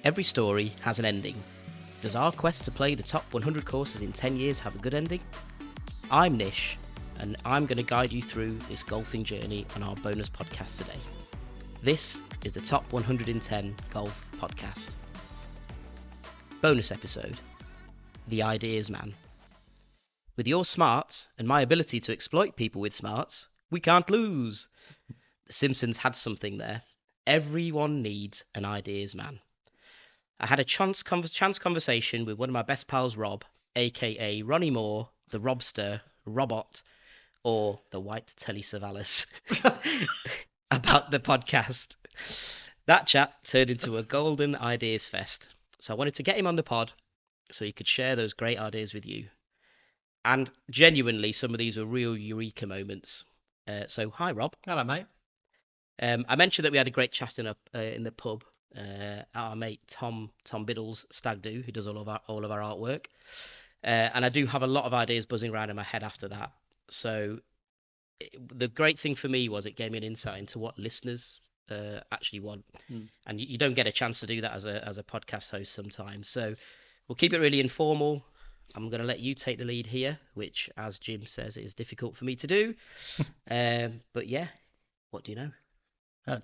Every story has an ending. Does our quest to play the top 100 courses in 10 years have a good ending? I'm Nish, and I'm going to guide you through this golfing journey on our bonus podcast today. This is the Top 110 Golf Podcast. Bonus episode, The Ideas Man. With your smarts and my ability to exploit people with smarts, we can't lose. The Simpsons had something there. Everyone needs an ideas man. I had a chance conversation with one of my best pals, Rob, aka Ronnie Moore, the Robster, Robot, or the White Telly Savalas, about the podcast. That chat turned into a golden ideas fest. So I wanted to get him on the pod so he could share those great ideas with you. And genuinely, some of these were real eureka moments. So hi, Rob. Hello, mate. I mentioned that we had a great chat in the pub. Our mate Tom Biddle's Stag Do, who does all of our artwork, and I do have a lot of ideas buzzing around in my head after that. So the great thing for me was it gave me an insight into what listeners actually want, and you don't get a chance to do that as a podcast host sometimes. So we'll keep it really informal. I'm going to let you take the lead here, which, as Jim says, is difficult for me to do. But yeah, what do you know?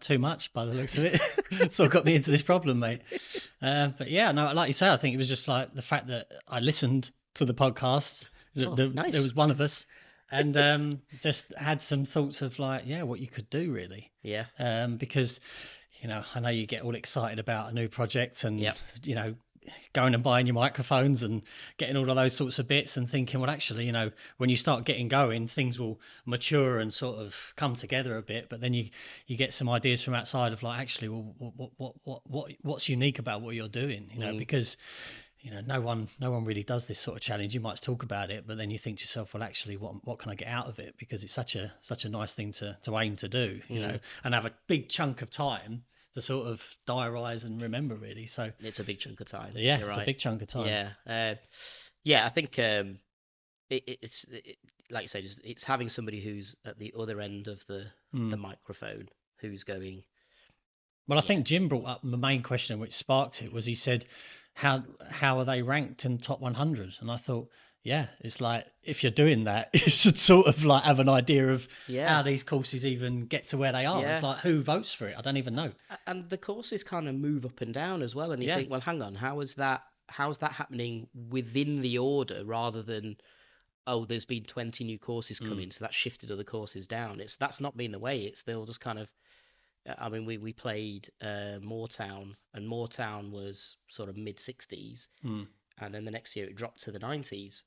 Too much by the looks of it. It's all got me into this problem, mate. But yeah, no, like you say, I think it was just like the fact that I listened to the podcast. Nice. There was one of us, and just had some thoughts of like, yeah, what you could do really. Yeah. Because, I know you get all excited about a new project and, Yep. going and buying your microphones and getting all of those sorts of bits and thinking, well, actually, when you start getting going, things will mature and sort of come together a bit. But then you get some ideas from outside of like, actually, well, what's unique about what you're doing, because, no one really does this sort of challenge. You might talk about it, but then you think to yourself, well, actually, what can I get out of it? Because it's such a nice thing to aim to do, and have a big chunk of time to sort of diarise and remember, really. So it's a big chunk of time. Yeah, it's right. A big chunk of time. Yeah. I think it's like you say, it's having somebody who's at the other end of the microphone who's going. Well, I think Jim brought up the main question which sparked it was he said, how are they ranked in top 100? And I thought, yeah, it's like if you're doing that, you should sort of like have an idea of how these courses even get to where they are. Yeah. It's like, who votes for it? I don't even know. And the courses kind of move up and down as well. And you think, well, hang on, how's that happening within the order rather than, oh, there's been 20 new courses coming, so that shifted other courses down. That's not been the way. They'll just kind of, I mean, we played Moortown, and Moortown was sort of mid-60s, and then the next year it dropped to the 90s.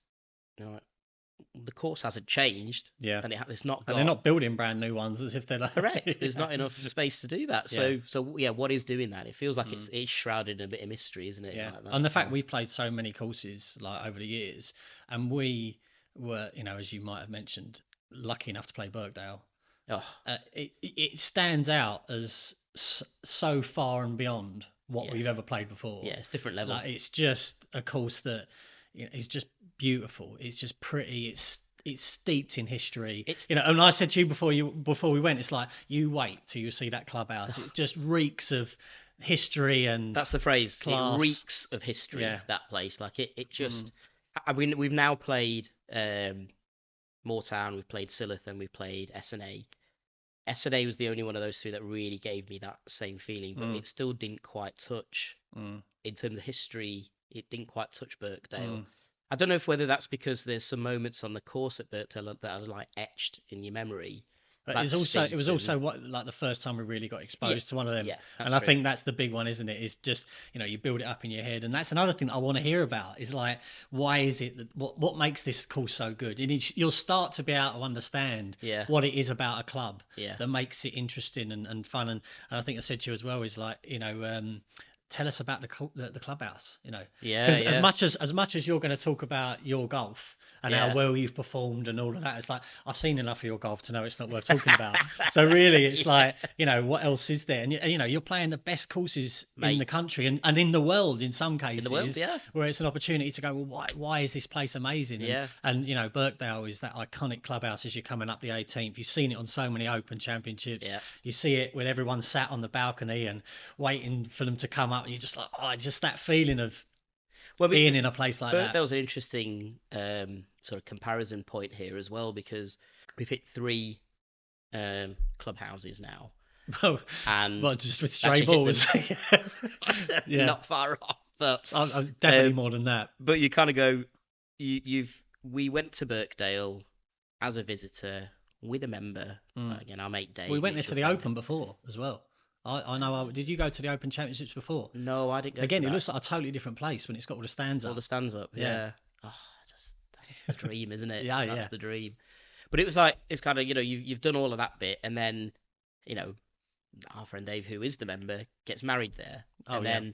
The course hasn't changed, and it's not. And they're not building brand new ones as if they're like correct. There's not enough space to do that. So what is doing that? It feels like it's shrouded in a bit of mystery, isn't it? Yeah. Like and the fact we've played so many courses like over the years, and we were, as you might have mentioned, lucky enough to play Birkdale. It stands out as so far and beyond what we've ever played before. Yeah, it's different level. Like, it's just a course that is just beautiful. It's just pretty. It's steeped in history. And I said to you before we went, it's like you wait till you see that clubhouse. It just reeks of history, and that's the phrase. Class. It reeks of history. Yeah. That place, like it just. I mean, we've now played Moortown, we've played Silloth, and we've played S&A. S&A was the only one of those three that really gave me that same feeling, but it still didn't quite touch, in terms of history, it didn't quite touch Birkdale. I don't know whether that's because there's some moments on the course at Birkdale that are like etched in your memory. But it was also what like the first time we really got exposed to one of them. Yeah, and I think that's the big one, isn't it? It's just, you build it up in your head. And that's another thing I want to hear about is like, why is it that what makes this course so good? And you'll start to be able to understand what it is about a club that makes it interesting and fun. And I think I said to you as well is like, tell us about the clubhouse, because as much as you're going to talk about your golf and how well you've performed and all of that, it's like I've seen enough of your golf to know it's not worth talking about. So really, it's like, what else is there? And you're playing the best courses in the country and in the world in some cases, where it's an opportunity to go, well, why is this place amazing? And Birkdale is that iconic clubhouse as you're coming up the 18th. You've seen it on so many Open Championships. You see it when everyone's sat on the balcony and waiting for them to come up up, and you're just like, oh, just that feeling of well, being in a place like that. That was an interesting sort of comparison point here as well, because we've hit 3 clubhouses now. And well, just with stray balls. Yeah. Not far off, but I was definitely more than that. But you kind of go, we went to Birkdale as a visitor with a member. Again, our mate Dave. We went there to the Open before as well. I know. Did you go to the Open Championships before? No, I didn't go. Again, to it that. looks like a totally different place when it's got all the stands up. All the stands up, yeah. Oh, that's the dream, isn't it? Yeah, that's the dream. But it was like, it's kind of, you've done all of that bit, and then, our friend Dave, who is the member, gets married there, and then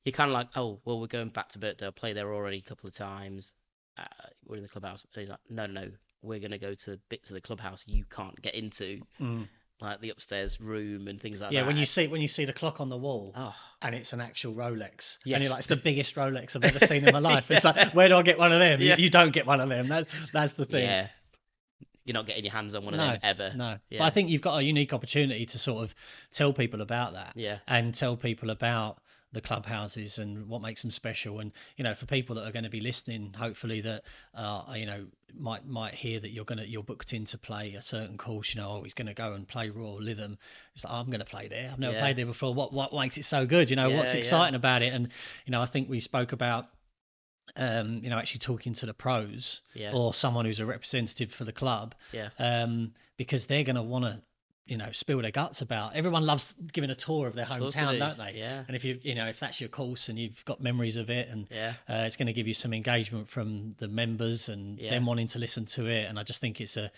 you're kind of like, oh, well, we're going back to Birkdale, play there already a couple of times. We're in the clubhouse. And he's like, no, we're going to go to bits of the clubhouse you can't get into, like the upstairs room and things like that. Yeah, when you see the clock on the wall, and it's an actual Rolex, yes. and you're like, it's the biggest Rolex I've ever seen in my life. It's like, where do I get one of them? Yeah. You don't get one of them. That's the thing. Yeah. You're not getting your hands on one of them ever. No. Yeah. But I think you've got a unique opportunity to sort of tell people about that. Yeah. And tell people about the clubhouses and what makes them special. And, for people that are going to be listening, hopefully that, might hear that you're booked in to play a certain course, he's going to go and play Royal Lytham. It's like, I'm going to play there. I've never played there before. What makes it so good? What's exciting about it? And, I think we spoke about, actually talking to the pros or someone who's a representative for the club, because they're going to want to, spill their guts about. Everyone loves giving a tour of their hometown, don't they? Yeah. And if that's your course and you've got memories of it, and it's going to give you some engagement from the members and them wanting to listen to it. And I just think it's a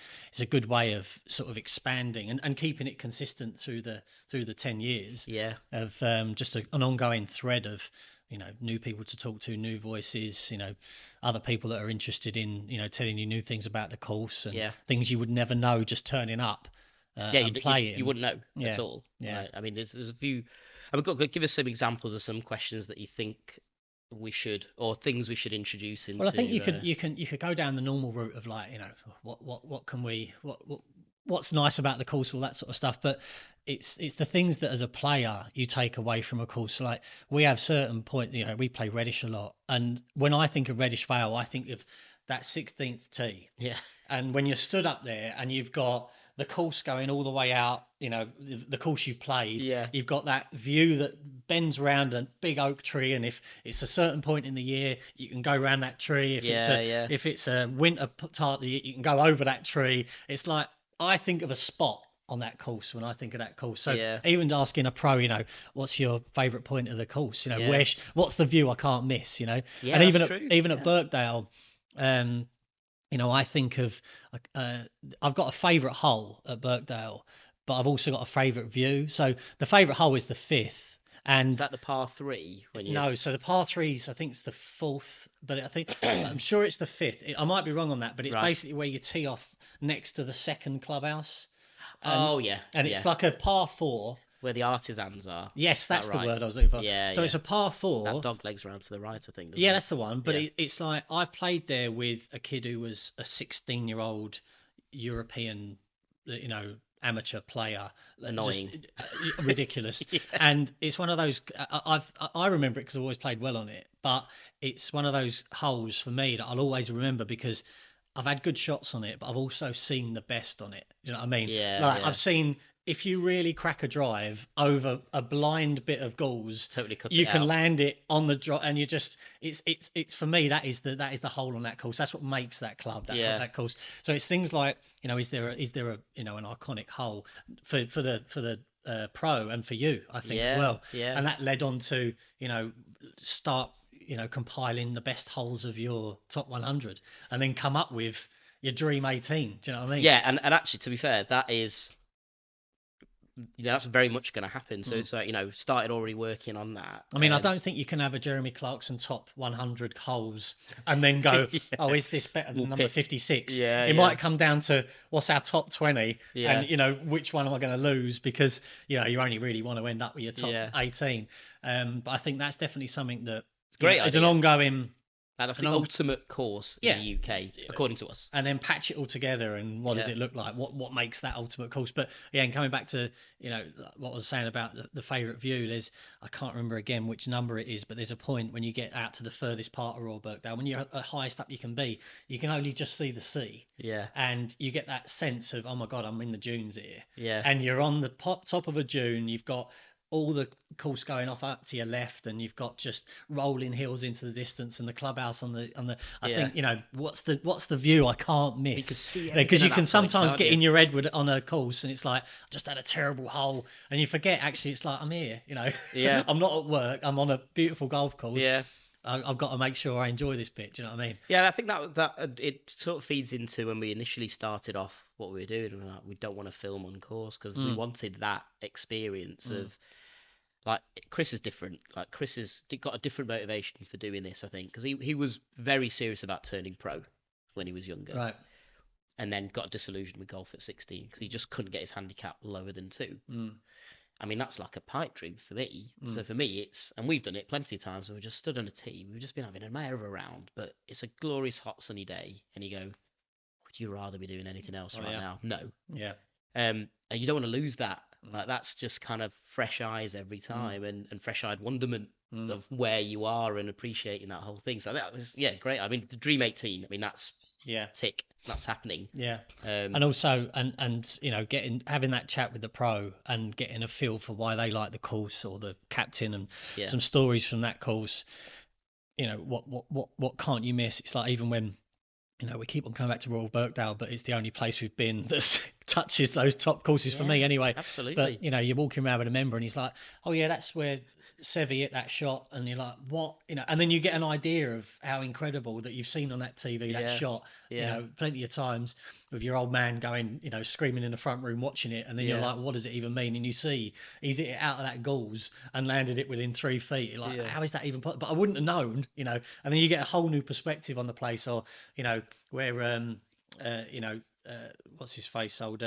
good way of sort of expanding and keeping it consistent through the 10 years. Yeah. Of just an ongoing thread of, new people to talk to, new voices, other people that are interested in, telling you new things about the course and things you would never know just turning up and playing. You wouldn't know at all. Yeah. Right? I mean, there's a few. Give us some examples of some questions that you think we should, or things we should introduce into. Well, I think you could go down the normal route of like, what's nice about the course, all that sort of stuff, but it's the things that as a player you take away from a course. Like we have certain point, we play Reddish a lot, and when I think of Reddish Vale, I think of that 16th tee. Yeah. And when you're stood up there and you've got the course going all the way out, the course you've played, you've got that view that bends around a big oak tree, and if it's a certain point in the year, you can go around that tree. If it's a winter part of the year, you can go over that tree. It's like, I think of a spot on that course when I think of that course. So even asking a pro, what's your favourite point of the course? What's the view I can't miss? And even at Birkdale, I think of I've got a favourite hole at Birkdale, but I've also got a favourite view. So the favourite hole is the 5th. And is that the par 3? No, so the par 3s, I think it's the 4th, but I think I'm sure it's the 5th. I might be wrong on that, but it's basically where you tee off next to the second clubhouse. And it's like a par 4 where the artisans are. Yes, that's the word I was looking for. So it's a par 4. That dog legs around to the right, I think. That's the one. But it's like, I've played there with a kid who was a 16-year-old European, amateur player. Annoying. Ridiculous. And it's one of those, I remember it because I've always played well on it, but it's one of those holes for me that I'll always remember because I've had good shots on it, but I've also seen the best on it. Do you know what I mean? I've seen, if you really crack a drive over a blind bit of galls, you can land it on the drop, and you just, it's for me, that is the hole on that course. That's what makes that club, that course. So it's things like, is there a an iconic hole for the pro and for you, I think, as well. Yeah. And that led on to, start compiling the best holes of your top 100 and then come up with your dream 18. Do you know what I mean? Yeah, and actually, to be fair, that is, that's very much going to happen. So it's like, started already working on that. I mean, I don't think you can have a Jeremy Clarkson top 100 holes and then go, oh, is this better than number 56? It might come down to what's our top 20 and, which one am I going to lose, because, you only really want to end up with your top 18. But I think that's definitely something that, great it's an ongoing That's the ultimate course in the UK, according to us. And then patch it all together, and what does it look like? What makes that ultimate course? But and coming back to what I was saying about the favourite view, I can't remember again which number it is, but there's a point when you get out to the furthest part of Royal Birkdale, when you're highest up you can be, you can only just see the sea. Yeah. And you get that sense of, oh my God, I'm in the dunes here. Yeah. And you're on the top of a dune. You've got all the course going off up to your left, and you've got just rolling hills into the distance, and the clubhouse on the I think what's the view I can't miss, because you can sometimes get in your head on a course and it's like, I just had a terrible hole, and you forget actually it's like, I'm here, I'm not at work, I'm on a beautiful golf course. I've got to make sure I enjoy this bit. Do you know what I mean? Yeah, and I think that it sort of feeds into when we initially started off what we were doing. We were like, we don't want to film on course because we wanted that experience of, like, Chris is different. Like, Chris has got a different motivation for doing this, I think, because he was very serious about turning pro when he was younger. Right. And then got disillusioned with golf at 16 because he just couldn't get his handicap lower than 2. I mean, that's like a pipe dream for me. So for me, and we've done it plenty of times when we just stood on a tee. We've just been having a mare of a round, but it's a glorious hot sunny day. And you go, would you rather be doing anything else now? No. Yeah. And you don't want to lose that. Like, that's just kind of fresh eyes every time and fresh-eyed wonderment of where you are and appreciating that whole thing. So that was, great. I mean, the Dream 18, I mean, that's tick. That's happening. Yeah. And also, and having that chat with the pro and getting a feel for why they like the course, or the captain, and some stories from that course. What can't you miss? It's like, even when we keep on coming back to Royal Birkdale, but it's the only place we've been that touches those top courses for me anyway. Absolutely. But, you're walking around with a member and he's like, oh yeah, that's where Seve hit that shot. And you're like, what? And then you get an idea of how incredible that you've seen on that TV, that shot, plenty of times with your old man going, screaming in the front room watching it. And then you're like, what does it even mean? And you see he's hit it out of that gauze and landed it within 3 feet. You're like, how is that even possible? But I wouldn't have known, and then you get a whole new perspective on the place, or, where, what's his face? Old,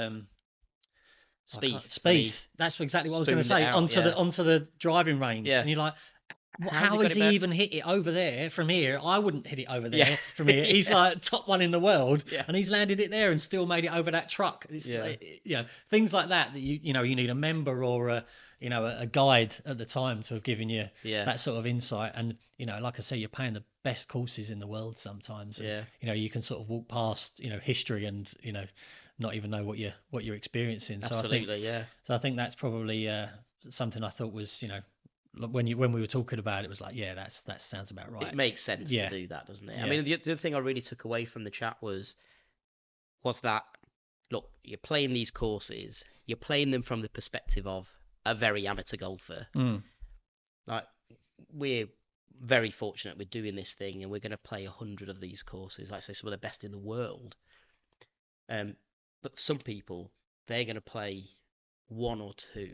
Spieth. That's exactly what I was going to say. Onto the driving range, and you're like, how has he even hit it over there from here? I wouldn't hit it over there from here. He's like top one in the world, and he's landed it there and still made it over that truck. It's things like that you need a member or a guide at the time to have given you that sort of insight. And like I say, you're paying the best courses in the world sometimes. And, you can sort of walk past history and not even know what you're experiencing. Absolutely, so I think that's probably something I thought was when we were talking about it, it was like, that sounds about right. It makes sense to do that, doesn't it? I mean, the other thing I really took away from the chat was that, look, you're playing these courses, you're playing them from the perspective of a very amateur golfer. Like, we're very fortunate with doing this thing, and we're going to play 100 of these courses, like, say, some of the best in the world. But for some people, they're going to play 1 or 2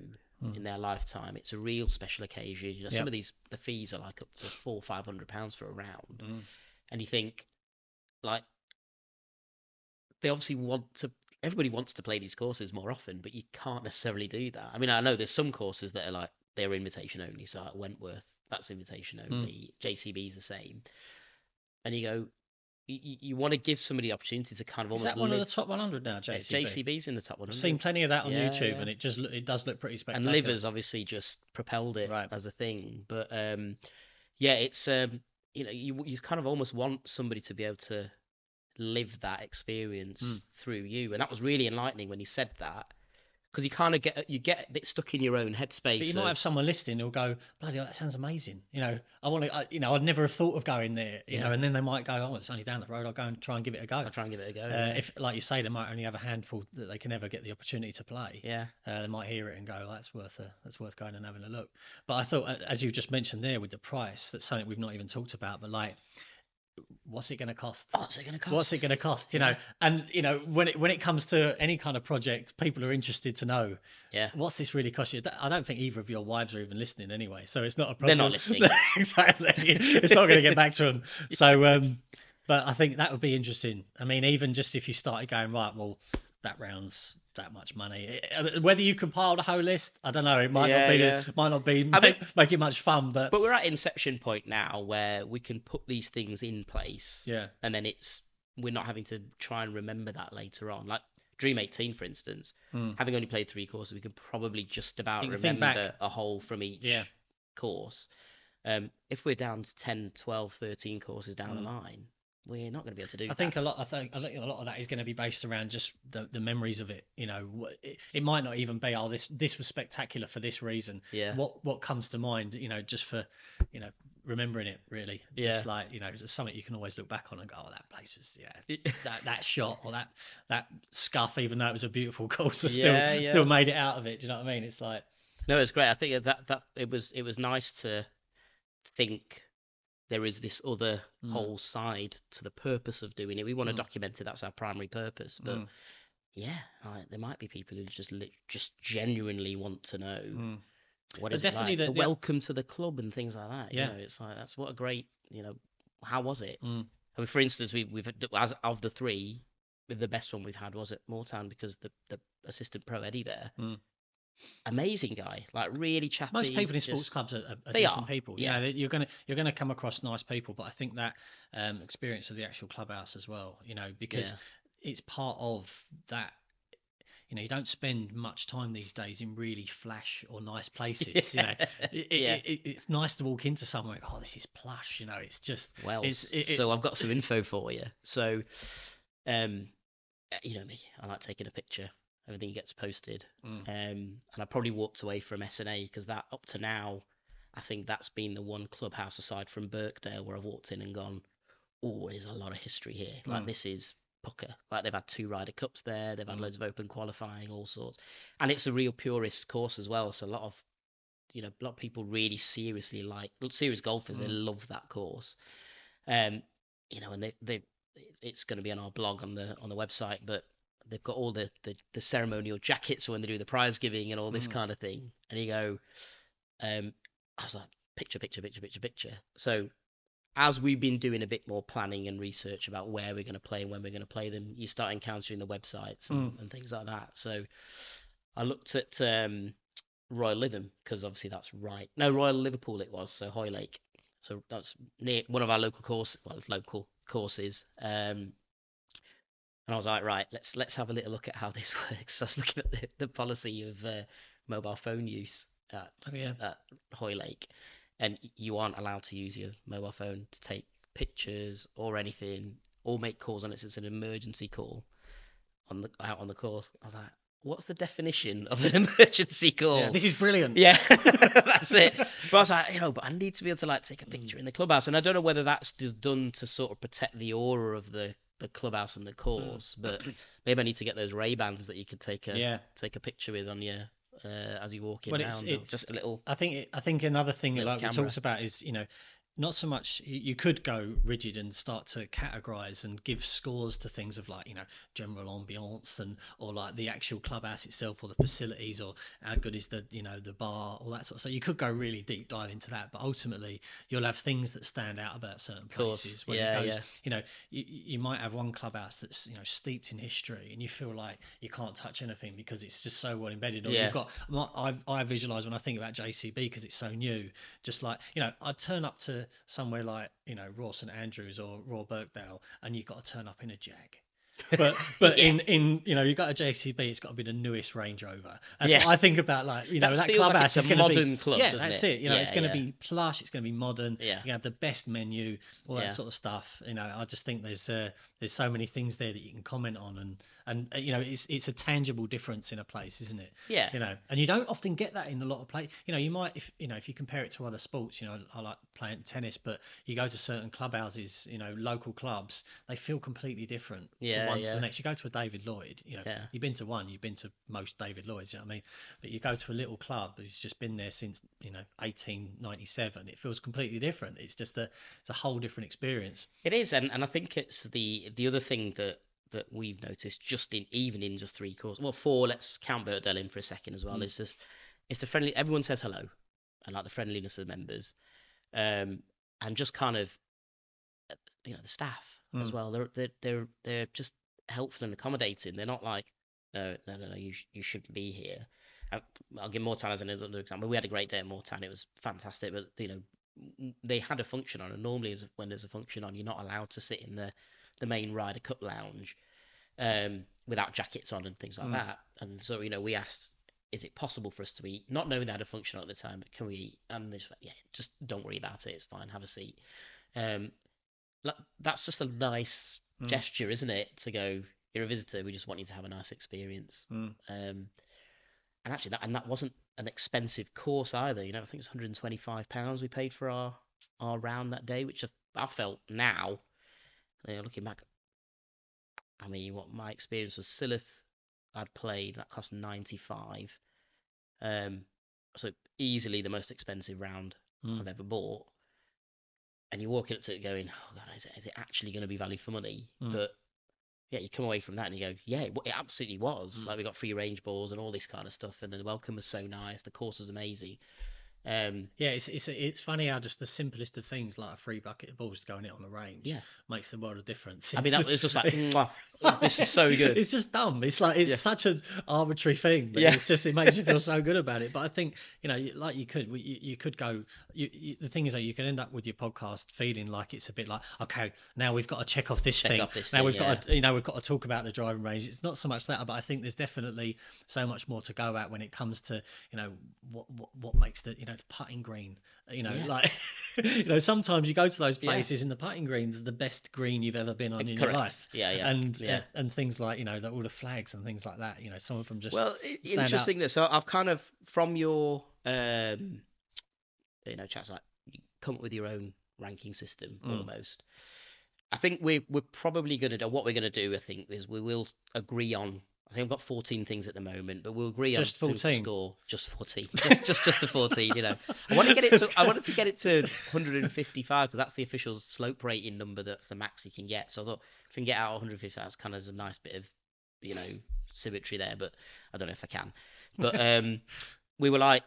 in their lifetime. It's a real special occasion. Some of these, the fees are like up to £400-500 for a round, and you think, like, they obviously everybody wants to play these courses more often, but you can't necessarily do that. I mean, I know there's some courses that are like, they're invitation only. So at Wentworth, that's invitation only. JCB's the same, and you go, you want to give somebody the opportunity to kind of almost. Is that one of the top 100 now, JCB? JCB's in the top 100. I've seen plenty of that on YouTube, and it does look pretty spectacular. And Livers obviously just propelled it as a thing, but it's you kind of almost want somebody to be able to live that experience through you, and that was really enlightening when he said that. Because you kind of get a bit stuck in your own headspace. But you might have someone listening who'll go, bloody hell, that sounds amazing. I want to, I'd never have thought of going there, and then they might go, oh, it's only down the road. I'll go and try and give it a go. If, like you say, they might only have a handful that they can never get the opportunity to play. They might hear it and go, oh, that's worth going and having a look. But I thought, as you just mentioned there with the price, that's something we've not even talked about, but like, what's it going to cost? And when it comes to any kind of project, people are interested to know, what's this really cost you? I don't think either of your wives are even listening anyway, so it's not a problem. They're not listening. Exactly. It's not going to get back to them. So but I think that would be interesting. I mean, even just if you started going, right, well, that round's that much money. Whether you compile the whole list, I don't know. It might not be make it much fun, but we're at inception point now where we can put these things in place. Yeah. And then we're not having to try and remember that later on. Like Dream 18, for instance, having only played 3 courses, we could probably just about remember a hole from each course. If we're down to 10, 12, 13 courses down the line, we're not going to be able to do that. I think a lot of that is going to be based around just the memories of it. You know, it might not even be, this was spectacular for this reason. Yeah. What comes to mind, you know, just for, you know, remembering it really. Yeah. Just like, you know, it's something you can always look back on and go, oh, that place was, that shot or that scuff, even though it was a beautiful course, still made it out of it. Do you know what I mean? It's like. No, it's great. I think that it was nice to think there is this other whole side to the purpose of doing it. We want to document it. That's our primary purpose. But there might be people who just genuinely want to know what is it like. The welcome to the club and things like that. Yeah, you know, it's like that's what a great. You know, how was it? I mean, for instance, we've as of the 3, the best one we've had was at Moortown because the assistant pro Eddie there. Amazing guy, like really chatty. Most people in sports clubs are decent people. You know, you're gonna come across nice people, but I think that experience of the actual clubhouse as well. You know, because it's part of that. You know, you don't spend much time these days in really flash or nice places. You know, it's nice to walk into somewhere. Oh, this is plush. You know, it's just. Well, so I've got some info for you. So, you know me, I like taking a picture. Everything gets posted. And I probably walked away from SNA because that up to now, I think that's been the one clubhouse aside from Birkdale where I've walked in and gone, oh, there's a lot of history here. Like this is pucker. Like they've had 2 Ryder Cups there. They've had loads of open qualifying, all sorts. And it's a real purist course as well. So a lot of people really serious golfers, they love that course. You know, and it's going to be on our blog on the website, but they've got all the ceremonial jackets when they do the prize giving and all this kind of thing. And you go, I was like, picture. So as we've been doing a bit more planning and research about where we're going to play and when we're going to play them, you start encountering the websites and things like that. So I looked at Royal Lytham because obviously that's right. No, Royal Liverpool it was. So Hoylake. So that's near one of our local courses. And I was like, right, let's have a little look at how this works. So I was looking at the policy of mobile phone use at Hoylake, and you aren't allowed to use your mobile phone to take pictures or anything or make calls unless it's an emergency call out on the course. I was like, what's the definition of an emergency call? Yeah, this is brilliant. Yeah, that's it. But I was like, but I need to be able to like take a picture in the clubhouse, and I don't know whether that's just done to sort of protect the aura of the clubhouse and the course, but maybe I need to get those Ray-Bans that you could take a picture with on your as you walk in around. It's just a little. I think another thing like we talked about is, you know, not so much you could go rigid and start to categorize and give scores to things of like, you know, general ambiance or like the actual clubhouse itself or the facilities or how good is the, you know, the bar, all that sort of stuff. You could go really deep dive into that, but ultimately you'll have things that stand out about certain places where you know, you might have one clubhouse that's, you know, steeped in history and you feel like you can't touch anything because it's just so well embedded. Or you've got, I visualize when I think about JCB because it's so new, just like, you know, I'd turn up to somewhere like, you know, Royal St Andrews or Royal Birkdale and you've got to turn up in a Jag. But in you know, you've got a JCB, it's got to be the newest Range Rover. That's what I think about, like, you know, that clubhouse is going to be modern club. Yeah, that's it. You know, it's going to be plush, it's going to be modern. Yeah. You have the best menu, all that sort of stuff. You know, I just think there's so many things there that you can comment on, and you know, it's a tangible difference in a place, isn't it? Yeah. You know, and you don't often get that in a lot of places. You know, you might, if you compare it to other sports, you know, I like playing tennis, but you go to certain clubhouses, you know, local clubs, they feel completely different. Yeah. One to the next. You go to a David Lloyd, you know, you've been to one, you've been to most David Lloyds, you know what I mean? But you go to a little club who's just been there since, you know, 1897, it feels completely different. It's just it's a whole different experience. It is, and I think it's the other thing that we've noticed just in just 3 courses, well 4, let's count Birkdale in for a second as well. It's the friendly, everyone says hello and like the friendliness of the members, and just kind of, you know, the staff as well, they're just helpful and accommodating. They're not like, no, you shouldn't be here. I'll give Mortan as another example. We had a great day at Mortan. It was fantastic, but they had a function on, and normally when there's a function on, you're not allowed to sit in the main Ryder Cup lounge without jackets on and things like that. And so we asked, is it possible for us to eat? Not knowing they had a function at the time, but can we eat? And they just went, yeah, just don't worry about it. It's fine. Have a seat. That's just a nice gesture, isn't it? To go, you're a visitor. We just want you to have a nice experience. And actually, that wasn't an expensive course either. I think it was £125 we paid for our round that day, which I felt now, looking back. I mean, what my experience was, Silith I'd played, that cost 95. So easily the most expensive round I've ever bought. And you're walking up to it going, oh God, is it actually going to be value for money? But yeah, you come away from that and you go, yeah, it absolutely was. Like, we got free range balls and all this kind of stuff, and the welcome was so nice. The course was amazing. It's funny how just the simplest of things, like a free bucket of balls to go in it on the range, makes the world of difference. I mean, that was just like, this is so good. It's just dumb. It's like such an arbitrary thing, but it makes you feel so good about it. But I think like you could go. The thing is that you can end up with your podcast feeling like it's a bit like, okay, now we've got to check off this thing. Now we've got to talk about the driving range. It's not so much that, but I think there's definitely so much more to go at when it comes to what makes the the putting green, like sometimes you go to those places and the putting green's the best green you've ever been on in your life. And things like all the flags and things like that, some of them just interesting out. So I've kind of, from your chats, like, you come up with your own ranking system almost. I think we're probably going to do what we're going to do. I think is we will agree on. I think I've got 14 things at the moment, but we'll agree just on 14. Score. Just 14. just to 14. I wanted to get it to 155 because that's the official slope rating number. That's the max you can get. So I thought if we can get out 155, that's kind of a nice bit of symmetry there. But I don't know if I can. But we were like,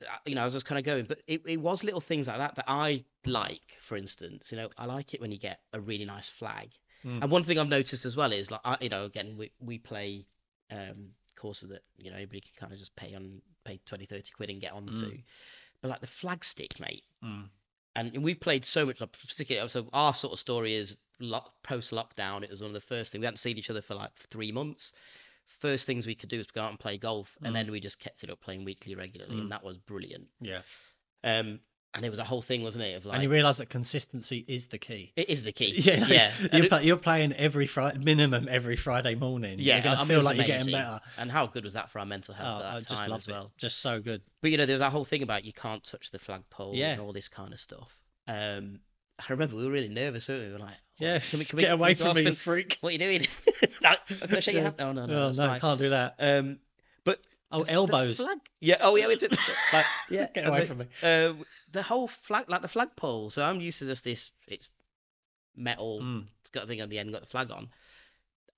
I was just kind of going. But it was little things like that I like. For instance, I like it when you get a really nice flag. And one thing I've noticed as well is, like, again, we play courses that anybody can kind of just pay 20-30 quid and get on to, but like the flag stick, mate, and we've played so much, like, particularly, so our sort of story is post lockdown. It was one of the first things. We hadn't seen each other for like 3 months. First things we could do was go out and play golf, and then we just kept it up playing weekly regularly, and that was brilliant. And it was a whole thing, wasn't it? Of like, and you realise that consistency is the key. It is the key. You're playing minimum every Friday morning. Yeah, you're going to feel like you're getting better. And how good was that for our mental health at that time as well? Just so good. But there's that whole thing about you can't touch the flagpole and all this kind of stuff. I remember we were really nervous, weren't we? We were like, can we get away from me, you freak? What are you doing? Can I shake your hand? No, I can't do that. But elbows. Get away from me. The whole flag, like the flagpole. So I'm used to this. It's metal. It's got a thing on the end, got the flag on.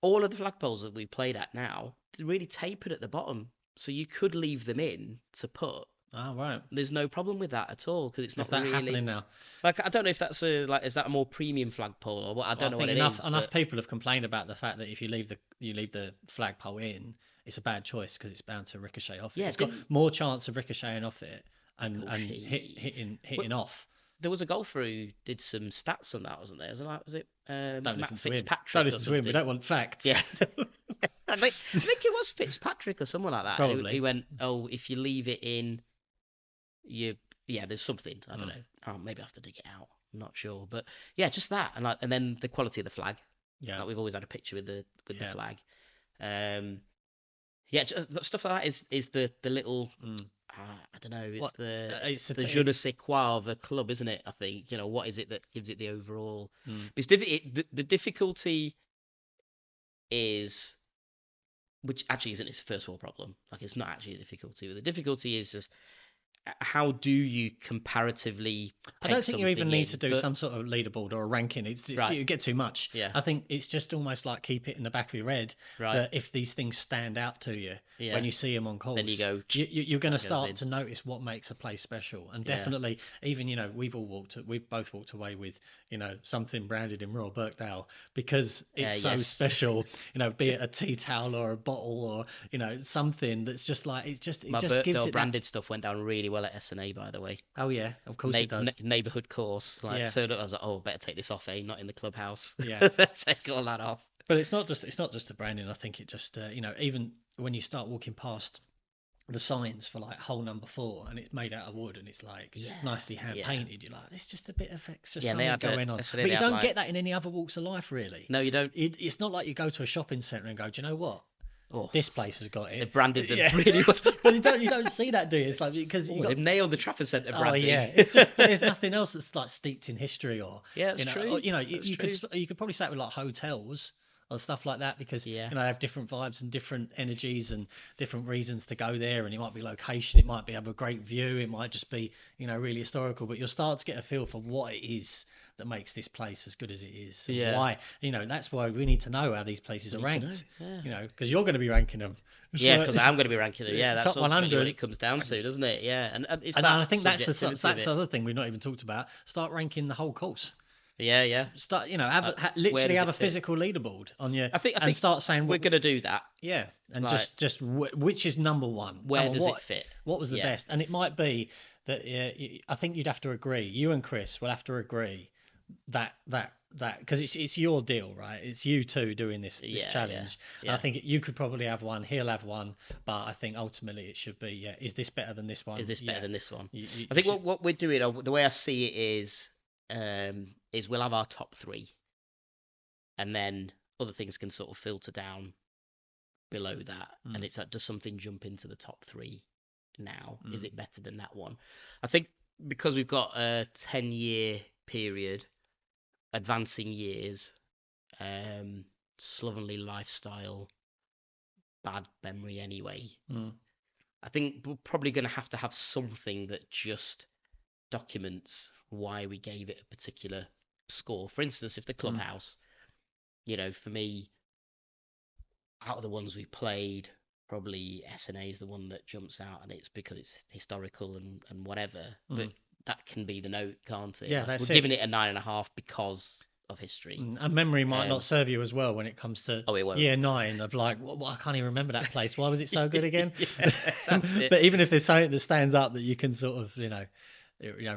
All of the flagpoles that we played at now, they're really tapered at the bottom, so you could leave them in to put. Oh, right. There's no problem with that at all because it's not really happening now. Like, I don't know if that's is that a more premium flagpole or what? I don't know what it is. Enough people have complained about the fact that if you leave the flagpole in, it's a bad choice because it's bound to ricochet off it. It's got more chance of ricocheting off it and hitting off. There was a golfer who did some stats on that, wasn't there? Was it Matt Fitzpatrick? Don't listen to him. We don't want facts. Yeah. I think it was Fitzpatrick or someone like that. Probably. He went, if you leave it in, there's something. I don't know. Maybe I have to dig it out. I'm not sure. But yeah, just that. And then the quality of the flag. Yeah. Like, we've always had a picture with the flag. Stuff like that is the little. I don't know. It's the je ne sais quoi of a club, isn't it? I think what is it that gives it the overall? Because the difficulty is, which actually isn't its first world problem. Like, it's not actually a difficulty. The difficulty is just how do you comparatively? I don't think you even need to do some sort of leaderboard or a ranking. It's right. You get too much. Yeah. I think it's just almost like keep it in the back of your head that if these things stand out to you when you see them on course, then you go. You're going to start to notice what makes a place special. And definitely, even we've both walked away with something branded in Royal Birkdale because it's so special. Be it a tea towel or a bottle or something that's just like it just Birkdale gives it branded stuff went down really well at SNA, by the way. Oh yeah, of course it does. Neighborhood course, I was like, oh, better take this off, not in the clubhouse. Yeah, take all that off. But it's not just the branding. I think it just even when you start walking past the signs for like hole number 4 and it's made out of wood and it's like nicely hand painted, you're like, there's just a bit of extra something going on. But you don't get that in any other walks of life, really. No, you don't. It's not like you go to a shopping centre and go, do you know what? This place has got it. They branded them really well. But you don't see that, do you? It's like because they've nailed the Trafford Centre branding. Oh yeah, it's just there's nothing else that's like steeped in history or it's true. Or, you could probably say it with like hotels or stuff like that because they have different vibes and different energies and different reasons to go there, and it might be location, it might be have a great view, it might just be really historical, but you'll start to get a feel for what it is that makes this place as good as it is. Why that's why we need to know how these places are ranked. Because you're going to be ranking them. Because I'm going to be ranking them. Yeah, that's top 100 what it comes down to, doesn't it? Yeah, and I think that's the other thing we've not even talked about. Start ranking the whole course. Yeah. Start, literally have a physical leaderboard on your. I think start saying we're going to do that. Yeah, and just which is number one. Where does it fit? What was the best? And it might be that I think you'd have to agree. You and Chris will have to agree that because it's your deal, right? It's you two doing this challenge. And I think you could probably have one. He'll have one, but I think ultimately it should be is this better than this one? Is this better than this one? I think what we're doing, the way I see it is we'll have our top 3 and then other things can sort of filter down below that, and it's like, does something jump into the top 3 now? Is it better than that one? I think because we've got a 10-year period, advancing years, slovenly lifestyle, bad memory anyway, I think we're probably going to have something that just documents why we gave it a particular score. For instance, if the clubhouse, for me, out of the ones we played, probably SNA is the one that jumps out, and it's because it's historical and whatever. But that can be the note, can't it? Yeah, we're giving it a 9.5 because of history. And memory might not serve you as well when it comes to year 9 of like, I can't even remember that place. Why was it so good again? That's it. But even if there's something that stands up that you can sort of,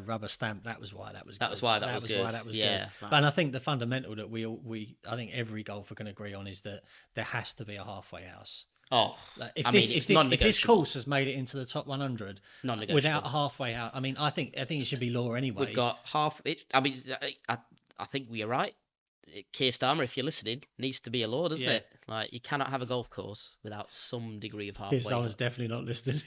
rubber stamp, that was why that was good. That was why that was good. But and I think the fundamental that I think every golfer can agree on is that there has to be a halfway house. Oh, like if this course has made it into the top 100 without a halfway house, I mean, I think it should be law anyway. We've got half. I mean, I think we are right. Keir Starmer, if you're listening, needs to be a law, doesn't it? Like, you cannot have a golf course without some degree of halfway. Keir Starmer's definitely not listening.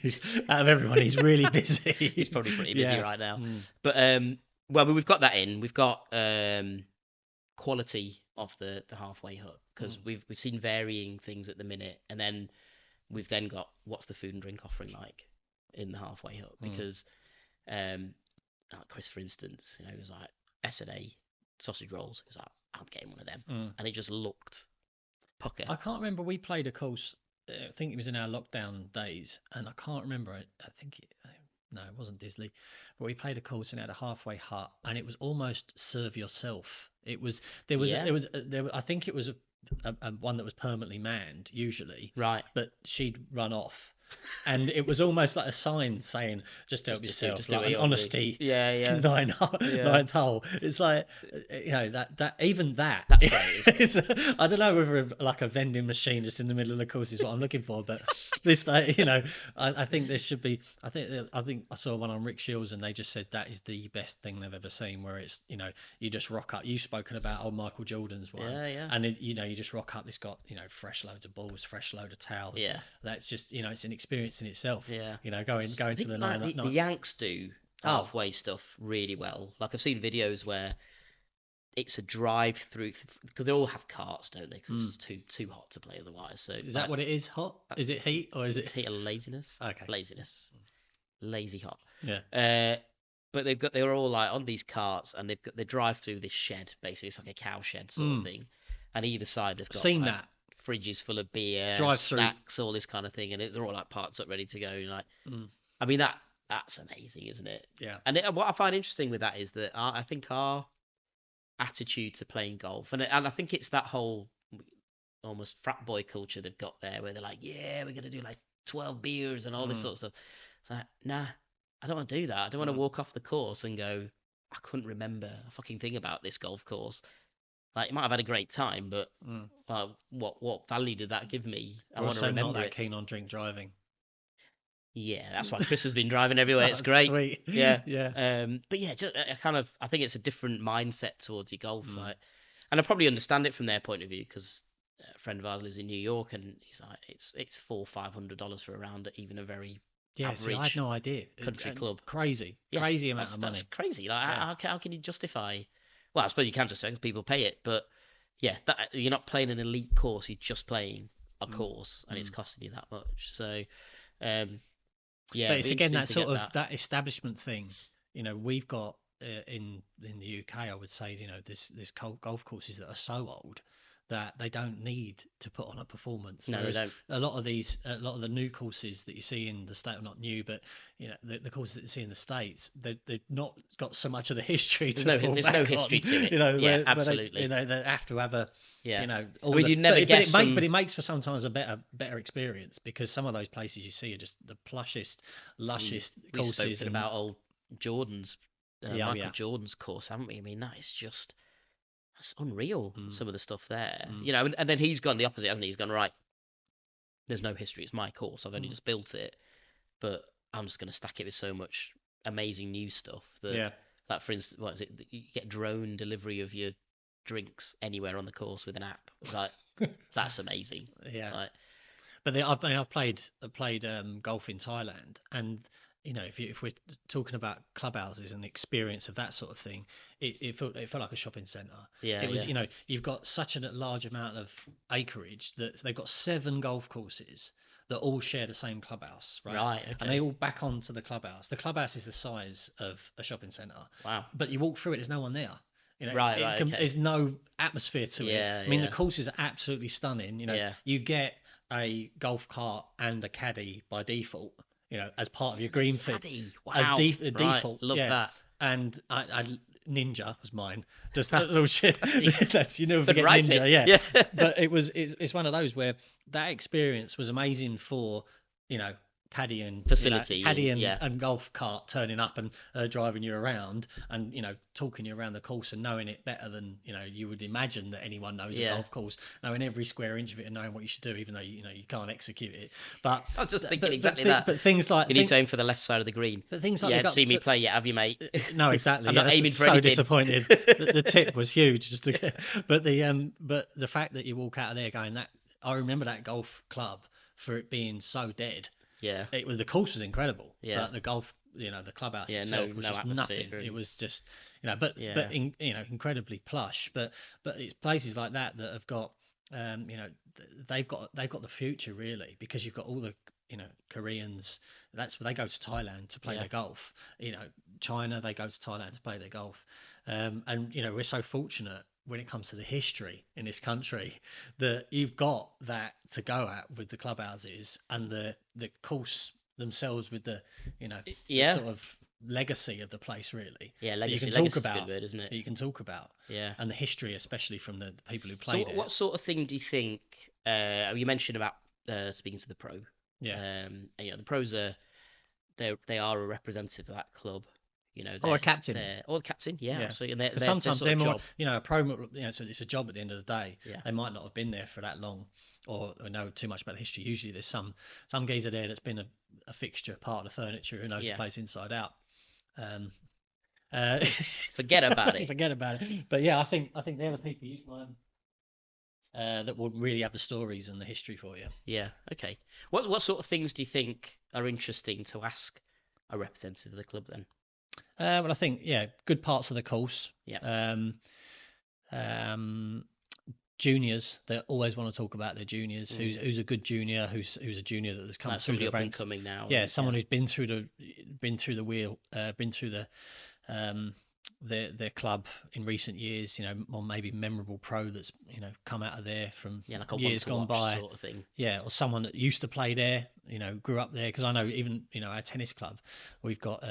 Out of everyone, he's really busy. He's probably pretty busy right now. But we've got that in. We've got quality of the halfway hut, because we've seen varying things at the minute, and then we've got what's the food and drink offering like in the halfway hut, because like Chris, for instance, he was like SNA sausage rolls. He was like, I'm getting one of them, and it just looked pucker. I can't remember. We played a course. I think it was in our lockdown days, and I can't remember. I think no, it wasn't Disley, but we played a course and had a halfway hut, and it was almost serve yourself. It was I think it was a one that was permanently manned usually, right? But she'd run off. And it was almost like a sign saying, just help yourself, just like honesty. Ninth hole. It's like, that's great. I don't know whether like a vending machine just in the middle of the course is what I'm looking for, but this, I think there should be. I think I saw one on Rick Shields, and they just said that is the best thing they've ever seen. Where it's, you just rock up. You've spoken about old Michael Jordan's one, and you just rock up. It's got fresh loads of balls, fresh load of towels. Yeah, that's just it's an experience in itself. Yeah, going to the nine. The Yanks do halfway stuff really well. Like, I've seen videos where it's a drive through, because they all have carts, don't they? Because it's too hot to play otherwise. So is that what it is? Hot? Is it heat or is it heat or laziness? Okay, laziness. lazy hot. Yeah. But they're all like on these carts, and they drive through this shed. Basically, it's like a cow shed sort of thing, and either side have got seen like, that fridges full of beer, drive through snacks, all this kind of thing, and they're all like parts up, ready to go. And like, I mean that's amazing, isn't it? Yeah. And what I find interesting with that is that I think our attitude to playing golf, and I think it's that whole almost frat boy culture they've got there, where they're like, yeah, we're gonna do like 12 beers and all this sort of stuff. It's like, nah, I don't want to do that. I don't want to walk off the course and go, I couldn't remember a fucking thing about this golf course. Like, you might have had a great time, but what value did that give me? I want to remember not that it. keen on drink driving. Yeah, that's why Chris has been driving everywhere. It's great. Sweet. Yeah, yeah. But yeah, just I think it's a different mindset towards your golf, like, and I probably understand it from their point of view, because a friend of ours lives in New York, and he's like, it's $400-500 for a round at even a very average. See, I had no idea. Country club. Crazy amount of money. That's crazy. Like, how can you justify? Well, I suppose you can justify because people pay it, but yeah, you're not playing an elite course. You're just playing a course, and it's costing you that much. So, yeah. But it's again that sort of that establishment thing. You know, we've got in the UK, I would say, you know, there's golf courses that are so old that they don't need to put on a performance. No, they don't. A lot of the new courses that you see in the state, not new, but you know, the courses that you see in the States, they've not got so much of the history to there's no on, history to it. You know, yeah, absolutely. They have to have a, you know, but it makes for sometimes a better experience, because some of those places you see are just the plushest, lushest courses. We've spoken about old Jordan's, Michael Jordan's course, haven't we? I mean, that's unreal, some of the stuff there. You know, and then he's gone the opposite, hasn't he? He's gone, right, there's no history. It's my course. I've only just built it, but I'm just going to stack it with so much amazing new stuff that, like, for instance, what is it? You get drone delivery of your drinks anywhere on the course with an app. It's like, that's amazing. Yeah. Like, but I've played golf in Thailand, and you know, if we're talking about clubhouses and the experience of that sort of thing, it felt like a shopping centre. Yeah, it was. You know, you've got such a large amount of acreage that they've got 7 golf courses that all share the same clubhouse, right? Right. Okay. And they all back onto the clubhouse. The clubhouse is the size of a shopping centre. Wow. But you walk through it, there's no one there. You know, right. Okay. There's no atmosphere to it. I mean, the courses are absolutely stunning. You know, you get a golf cart and a caddy by default, you know, as part of your green fee. Wow. As default. Love that. And I Ninja was mine. Just a little shit. That's, you never forget right Ninja. Yeah. But it's one of those where that experience was amazing for, you know, caddy and facility, and golf cart turning up and driving you around, and you know, talking you around the course and knowing it better than, you know, you would imagine that anyone knows a golf course, knowing every square inch of it and knowing what you should do, even though you know you can't execute it. But I was just thinking exactly that. But things like you need to aim for the left side of the green. But things like see me play, have you, mate? No, exactly. I'm not aiming for so anything. Disappointed. the tip was huge, just to get, but the fact that you walk out of there going, that I remember that golf club for it being so dead. Yeah, the course was incredible. Yeah, but the golf, you know, the clubhouse itself was just nothing. It was just, you know, but you know, incredibly plush. But it's places like that have got, you know, they've got the future really, because you've got all the, you know, Koreans. That's where they go to Thailand to play their golf. You know, China, they go to Thailand to play their golf. And you know, we're so fortunate when it comes to the history in this country that you've got that to go at with the clubhouses and the course themselves with the, you know, the sort of legacy of the place really. Yeah, legacy. You can talk about, is a good word, isn't it? You can talk about. Yeah. And the history, especially from the people who played it. So what sort of thing do you think? You mentioned about speaking to the pro. Yeah. You know, the pros they are a representative of that club. You know, or a captain. Or the captain, yeah. So sometimes they're more, you know, a pro, you know, so it's a job at the end of the day. Yeah. They might not have been there for that long or know too much about the history. Usually there's some geezer there that's been a fixture, part of the furniture, who knows the place inside out. Forget about it. Forget about it. But yeah, I think they're the people you mind that will really have the stories and the history for you. Yeah. Okay. What sort of things do you think are interesting to ask a representative of the club then? Well, I think good parts of the course. Yeah. juniors. They always want to talk about their juniors. Who's a good junior? Who's a junior that has come through the ranks. Coming now. Yeah, someone who's been through the wheel, been through their club in recent years, or maybe memorable pro that's come out of there from like a years gone by, sort of thing. Yeah, or someone that used to play there, grew up there. Because I know even our tennis club, we've got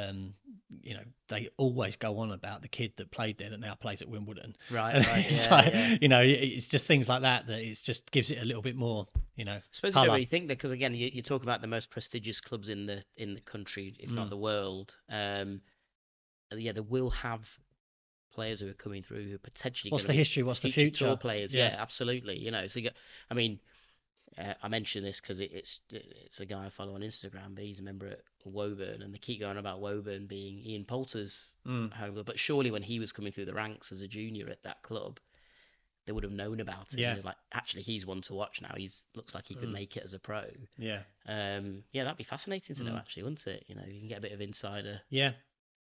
they always go on about the kid that played there that now plays at Wimbledon. Right. It's it's just things like that it just gives it a little bit more. I suppose you don't really think that, because again, you talk about the most prestigious clubs in the country, if not the world. They will have players who are coming through who are potentially. What's the history? What's the future? Tour players, yeah, absolutely. So I mentioned this because it's a guy I follow on Instagram, but he's a member at Woburn, and they keep going about Woburn being Ian Poulter's home club. But surely when he was coming through the ranks as a junior at that club, they would have known about it. Yeah. Like, actually, he's one to watch now. Looks like he could make it as a pro. Yeah. That'd be fascinating to know, actually, wouldn't it? You can get a bit of insider. Yeah.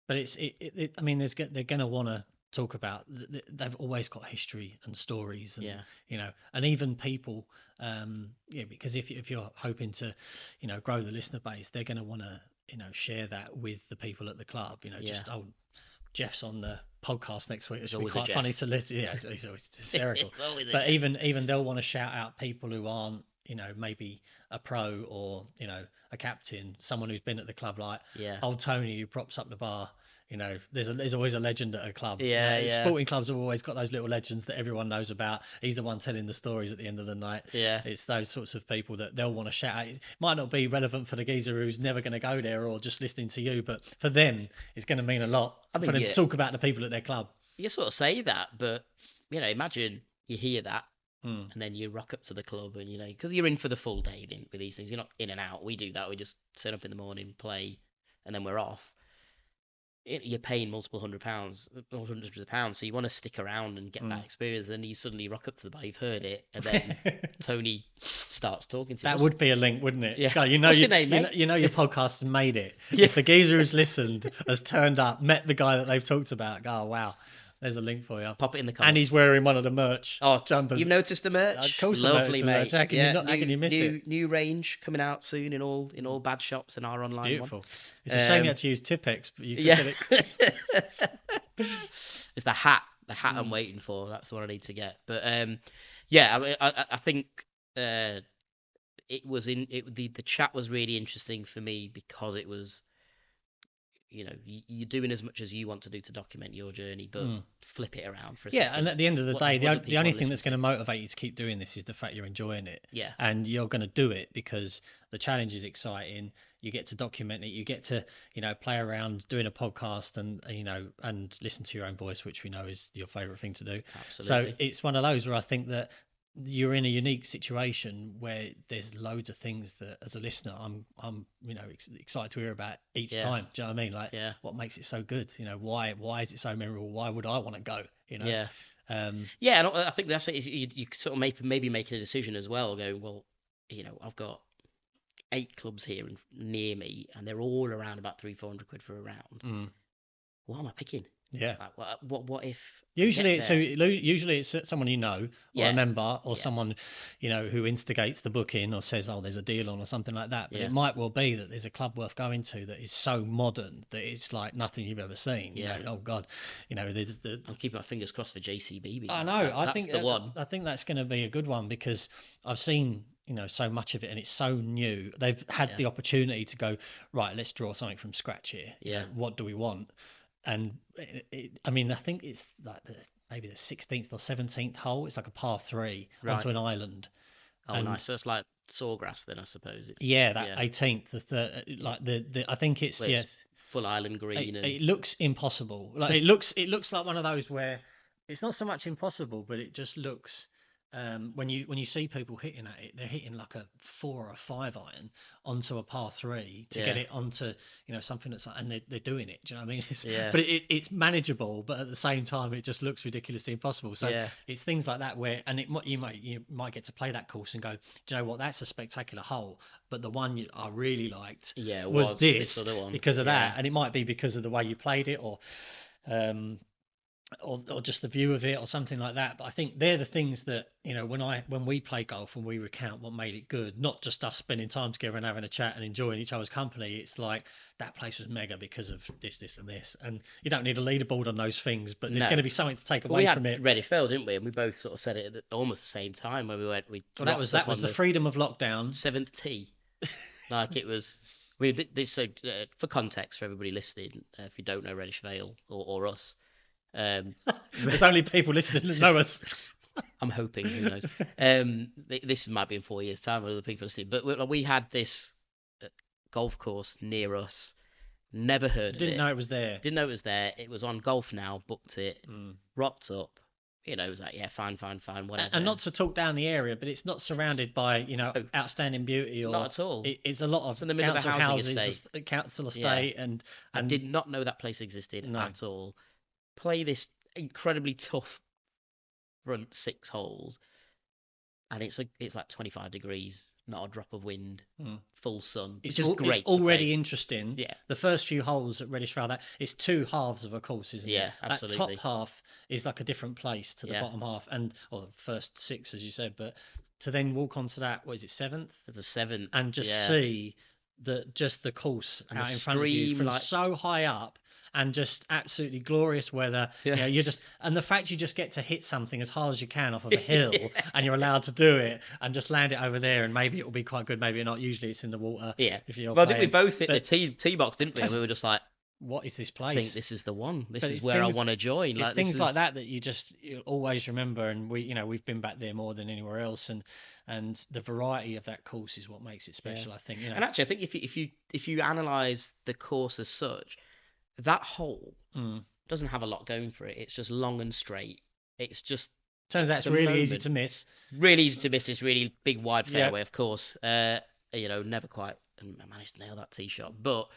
But they're going to want to talk about. They've always got history and stories, and and even people. Because if you're hoping to, grow the listener base, they're going to want to, share that with the people at the club. Jeff's on the podcast next week. It's be quite funny to listen. Yeah, he's always hysterical. But even they'll want to shout out people who aren't, maybe a pro or, a captain, someone who's been at the club, like old Tony who props up the bar. There's always a legend at a club. Sporting clubs have always got those little legends that everyone knows about. He's the one telling the stories at the end of the night. Yeah. It's those sorts of people that they'll want to shout out. It might not be relevant for the geezer who's never going to go there or just listening to you, but for them, it's going to mean a lot for them to talk about the people at their club. You sort of say that, but, imagine you hear that. And then you rock up to the club and, because you're in for the full day with these things. You're not in and out. We do that. We just turn up in the morning, play, and then we're off. You're paying multiple hundreds of pounds, so you want to stick around and get that experience. And then you suddenly rock up to the bar, you've heard it, and then Tony starts talking to you. That would be a link, wouldn't it? Yeah. What's your name, mate? Your podcast has made it. Yeah. If the geezer who's listened has turned up, met the guy that they've talked about, go, oh, wow. There's a link for you. Pop it in the comments. And he's wearing one of the merch jumpers. You've noticed the merch? Of course, lovely, mate. How can you miss it? New range coming out soon in all bad shops and our online. It's beautiful. It's a shame you had to use Tipex, but you could get it. It's the hat I'm waiting for. That's what I need to get. But I think it was the chat was really interesting for me because it was. You're doing as much as you want to do to document your journey, but flip it around for a second. Yeah, and at the end of the day, the only thing that's going to motivate you to keep doing this is the fact you're enjoying it. Yeah. And you're going to do it because the challenge is exciting. You get to document it. You get to, play around doing a podcast and listen to your own voice, which we know is your favorite thing to do. Absolutely. So it's one of those where I think that you're in a unique situation where there's loads of things that as a listener I'm excited to hear about each time. Do you know what I mean? Like what makes it so good? Why is it so memorable? Why would I want to go? Yeah. And I think that's it. You sort of maybe making a decision as well, going, well, I've got 8 clubs here near me and they're all around about £300-400 for a round. What am I picking? Yeah. Like, what if? Usually it's someone or a member or someone who instigates the booking or says, oh, there's a deal on or something like that. But it might well be that there's a club worth going to that is so modern that it's like nothing you've ever seen. Oh God, there's the. I'm keeping my fingers crossed for JCB. I know. I think the one. I think that's going to be a good one because I've seen so much of it and it's so new. They've had the opportunity to go, right, let's draw something from scratch here. Yeah. What do we want? And I think it's like maybe the 16th or 17th hole. It's like a par 3 onto an island. Oh, nice. So it's like Sawgrass then, I suppose. It's, 18th. I think it's full island green. It looks impossible. Like it looks like one of those where it's not so much impossible, but it just looks. When you see people hitting at it, they're hitting like a 4 or a 5 iron onto a par 3 to get it onto something that's like, and they're doing it. Do you know what I mean? But it's manageable, but at the same time it just looks ridiculously impossible. So it's things like that where, and you might get to play that course and go, do you know what? That's a spectacular hole, but the one I really liked was this other one because of that, and it might be because of the way you played it or. or just the view of it or something like that. But I think they're the things that, when we play golf and we recount what made it good, not just us spending time together and having a chat and enjoying each other's company. It's like that place was mega because of this and this, and you don't need a leaderboard on those things, but there's going to be something to take away from it. We had Reddish didn't we? And we both sort of said it at almost the same time when we went. Well, that was the freedom of lockdown. 7th tee. Like it was. So for context for everybody listening, if you don't know Reddish Vale or us. There's only people listening that know us. I'm hoping, who knows. This might be in 4 years' time with other people listening. But we had this golf course near us. Never heard of it. Didn't know it was there. Didn't know it was there. It was on Golf Now. Booked it. Rocked up. It was like, yeah, fine, whatever. And not to talk down the area, but it's not surrounded by outstanding beauty or not at all. It's a lot of in the middle council of a houses, estate. Council estate, and I did not know that place existed at all. Play this incredibly tough front 6 holes, and it's like 25 degrees, not a drop of wind, full sun. It's just great. It's already interesting. Yeah. The first few holes at Reddish Vale, it's 2 halves of a course, isn't it? Yeah, absolutely. That top half is like a different place to the bottom half, or the first 6, as you said. But to then walk onto that, what is it, 7th? It's a 7th, and just see the course and out in front of you from so high up. And just absolutely glorious weather. Yeah. And the fact you just get to hit something as hard as you can off of a hill, and you're allowed to do it and just land it over there, and maybe it will be quite good, maybe not. Usually it's in the water. Yeah. I think we both hit the tee box, didn't we? And we were just like, what is this place? I think this is the one. This is where I want to join. It's things like that you always remember, and we've been back there more than anywhere else, and the variety of that course is what makes it special. I think. And actually, I think if you analyze the course as such, that hole doesn't have a lot going for it. It's just long and straight. It's just turns out it's really easy to miss. Really easy to miss. It's really big, wide fairway, of course. Never quite managed to nail that tee shot, but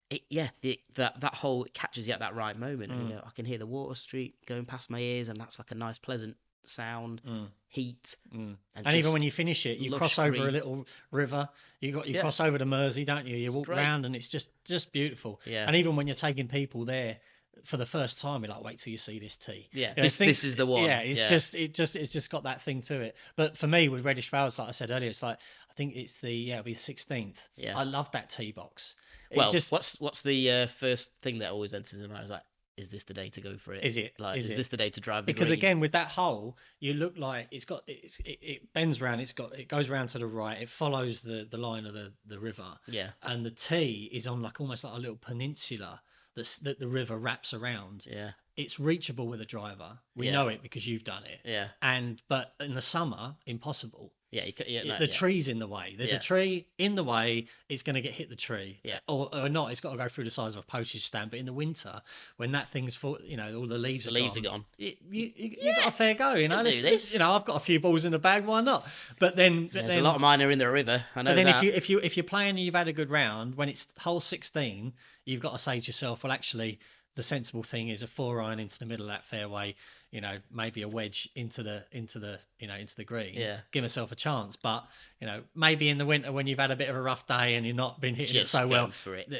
that hole, it catches you at that right moment. I can hear the water street going past my ears, and that's like a nice, pleasant sound, heat, and even when you finish it, you cross over a little river. You cross over the Mersey, don't you? You walk round, and it's just beautiful. Yeah. And even when you're taking people there for the first time, you're like, wait till you see this tee. Yeah, this is the one. Yeah, it's just got that thing to it. But for me, with Reddish Vale, like I said earlier, it's like I think it's it'll be 16th. Yeah, I love that tee box. What's the first thing that always enters in my mind? Is like, is this the day to go for it? Is it? Like, is this the day to drive the Because green? again, with that hole, you look like it bends round. It goes round to the right. It follows the line of the river. Yeah. And the tee is on almost like a little peninsula that the river wraps around. Yeah. It's reachable with a driver. We know it because you've done it. Yeah. But in the summer, impossible. Yeah, the tree's in the way. There's a tree in the way. It's going to get hit the tree. Yeah. Or not. It's got to go through the size of a postage stamp. But in the winter, when that thing's full, all the leaves are gone. You got a fair go. Do this. I've got a few balls in the bag. Why not? But then there's a lot of mine are in the river. I know. But then that. if you're playing and you've had a good round, when it's hole 16, you've got to say to yourself, well, actually, the sensible thing is a 4-iron into the middle of that fairway, maybe a wedge into the green. Yeah. Give myself a chance. But, maybe in the winter when you've had a bit of a rough day and you've not been hitting it so well,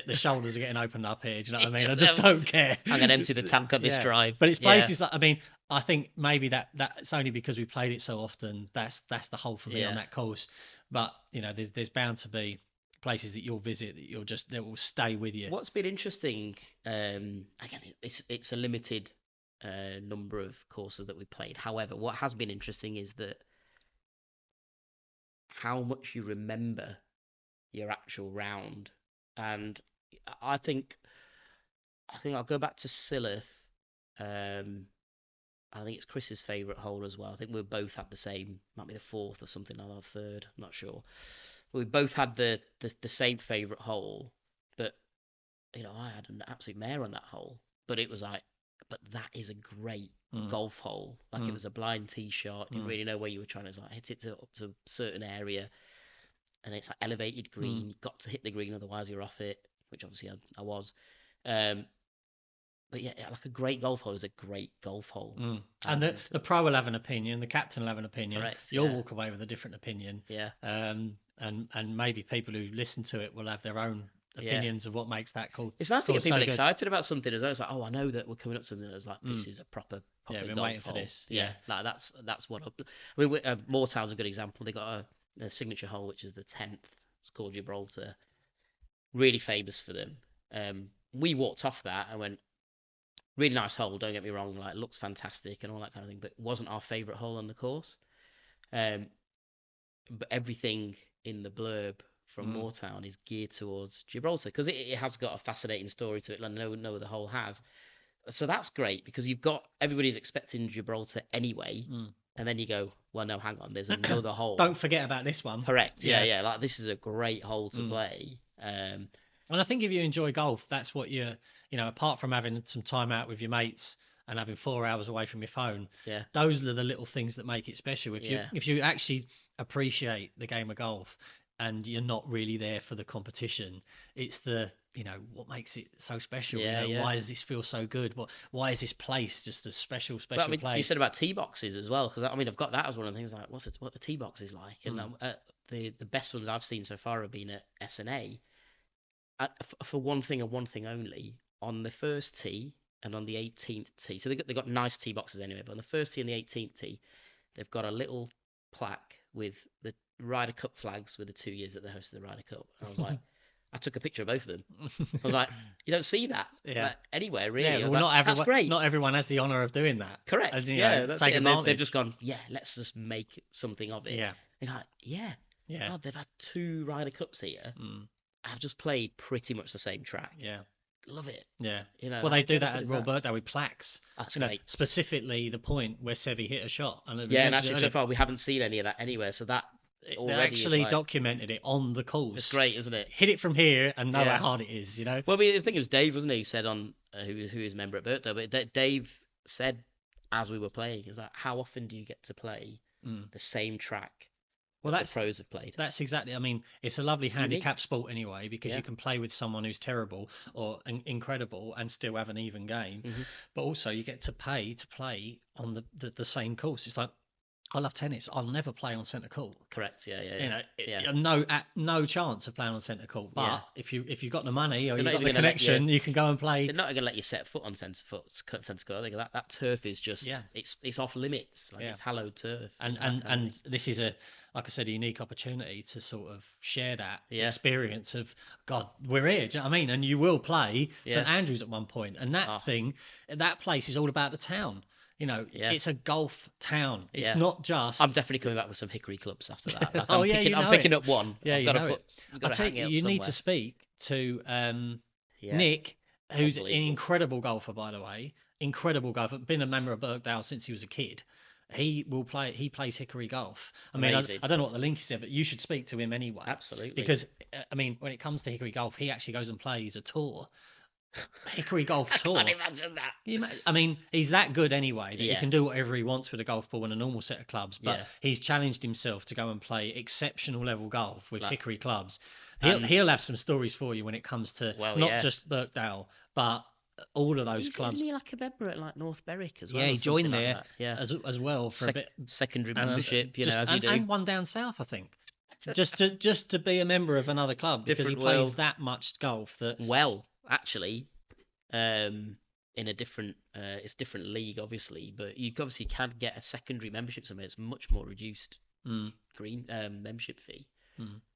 the shoulders are getting opened up here. Do you know what I mean? I just don't care. I'm going to empty the tank on this drive. But it's places like, I think maybe that's only because we played it so often. That's the hole for me on that course. But, there's bound to be places that you'll visit that will stay with you. What's been interesting, again, it's a limited number of courses that we played. However, what has been interesting is that how much you remember your actual round. And I think I'll go back to Silloth. I think it's Chris's favourite hole as well. I think we both had the same, might be the 4th or something, or the 3rd, I'm not sure. We both had the same favourite hole, but I had an absolute mare on that hole. But it was like, that is a great golf hole. Like it was a blind tee shot. You didn't really know where you were trying to hit it up to a certain area, and it's like elevated green. You got to hit the green, otherwise you're off it. Which obviously I was. But yeah, like a great golf hole is a great golf hole. And the pro will have an opinion, the captain will have an opinion. Correct, You'll walk away with a different opinion. Yeah. And maybe people who listen to it will have their own opinions of what makes that cool. It's nice to get people excited about something as well. It's like, oh, I know that we're coming up with something that's like, this is a proper I've been golf waiting hole. for this. Yeah, like that's what. I mean, Moortown's a good example. They got a signature hole, which is the 10th. It's called Gibraltar. Really famous for them. We walked off that and went, really nice hole. Don't get me wrong, like looks fantastic and all that kind of thing, but it wasn't our favourite hole on the course. But everything in the blurb from Moortown is geared towards Gibraltar because it has got a fascinating story to it, like no other hole has. So that's great because you've got everybody's expecting Gibraltar anyway, and then you go, well, no, hang on, there's another hole. Don't forget about this one. Correct. Yeah. Like this is a great hole to play. And I think if you enjoy golf, that's what apart from having some time out with your mates and having 4 hours away from your phone, those are the little things that make it special. If you actually appreciate the game of golf and you're not really there for the competition, it's what makes it so special. Why does this feel so good? Why is this place just a special place? You said about tee boxes as well, because I've got that as one of the things, like what the tee box is like, and the best ones I've seen so far have been at SNA. For one thing and one thing only, on the first tee and on the 18th tee. So they've got nice tee boxes anyway, but on the first tee and the 18th tee, they've got a little plaque with the Ryder Cup flags with the 2 years that they hosted the Ryder Cup. And I was like, I took a picture of both of them. I was like, you don't see that anywhere, really. Yeah, that's great. Not everyone has the honour of doing that. Correct. And, that's it. And they've just gone, let's just make something of it. Yeah. And you're like, God, they've had 2 Ryder Cups here. I've just played pretty much the same track. Yeah. Love it. Yeah. Well, they do that at Royal Birkdale with plaques. That's great. Specifically the point where Seve hit a shot. And actually so far we haven't seen any of that anywhere. So that they actually documented it on the course. It's great, isn't it? Hit it from here and know how hard it is, Well, I think it was Dave, wasn't he, who said on who is a member at Birkdale, but Dave said as we were playing, is like, how often do you get to play the same track? Well, the pros have played. That's exactly. I mean, it's a lovely handicap sport anyway, because you can play with someone who's terrible or incredible and still have an even game. But also you get to pay to play on the same course. It's like, I love tennis. I'll never play on centre court. Correct. No chance of playing on centre court. But if you've got the money or you've got the connection, you can go and play. They're not going to let you set foot on centre court. That turf is just it's off limits. It's hallowed turf. And this is like I said, a unique opportunity to sort of share that experience of, God, we're here. Do you know what I mean? And you will play St Andrews at one point, and that place is all about the town. It's a golf town. It's not just. I'm definitely coming back with some hickory clubs after that. I'm picking up one. Yeah, you need to speak to Nick, who's an incredible golfer, by the way. Incredible golfer. Been a member of Birkdale since he was a kid. He plays hickory golf. I mean, I don't know what the link is there, but you should speak to him anyway. Absolutely. Because I mean, when it comes to hickory golf, he actually goes and plays a tour. Hickory golf tour. I can't imagine that. I mean, he's that good anyway that he can do whatever he wants with a golf ball and a normal set of clubs. But he's challenged himself to go and play exceptional level golf with hickory clubs. He'll have some stories for you when it comes to not just Birkdale, but all of those clubs. Isn't he like a member at like North Berwick as well? Yeah, he joined there as well for a bit. Secondary membership, as you do. And one down south, I think. just to be a member of another club because he plays that much golf that. Well, actually, in a different it's different league obviously, but you obviously can get a secondary membership somewhere. It's much more reduced green membership fee.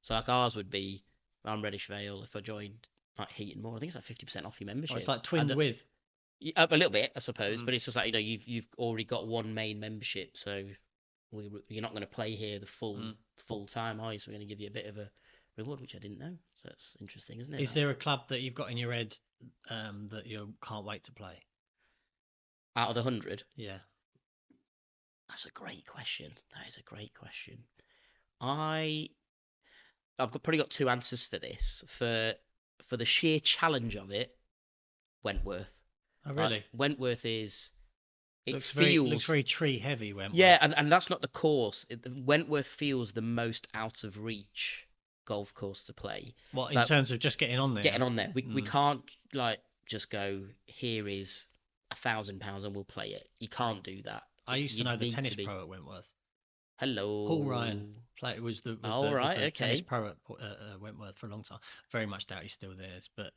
So like ours would be, I'm Reddish Vale, if I joined like Heaton Moor, I think it's like 50% off your membership. It's like twinned with a little bit, I suppose, but it's just like, you've already got one main membership, so you're not going to play here the full time, are you? So we're going to give you a bit of a reward, which I didn't know. So that's interesting, isn't it? Is there a club that you've got in your head that you can't wait to play? Out of the 100? Yeah. That's a great question. That is a great question. I've probably got 2 answers for this. For the sheer challenge of it, Wentworth. Oh, really? Wentworth is... looks very tree heavy, Wentworth. Yeah, and that's not the course. Wentworth feels the most out of reach golf course to play. What, in terms of just getting on there? Getting on there. We can't just go, here is £1,000 and we'll play it. You can't do that. I used to know the tennis pro at Wentworth. Hello. Paul Ryan was the tennis pro at Wentworth for a long time. Very much doubt he's still there, but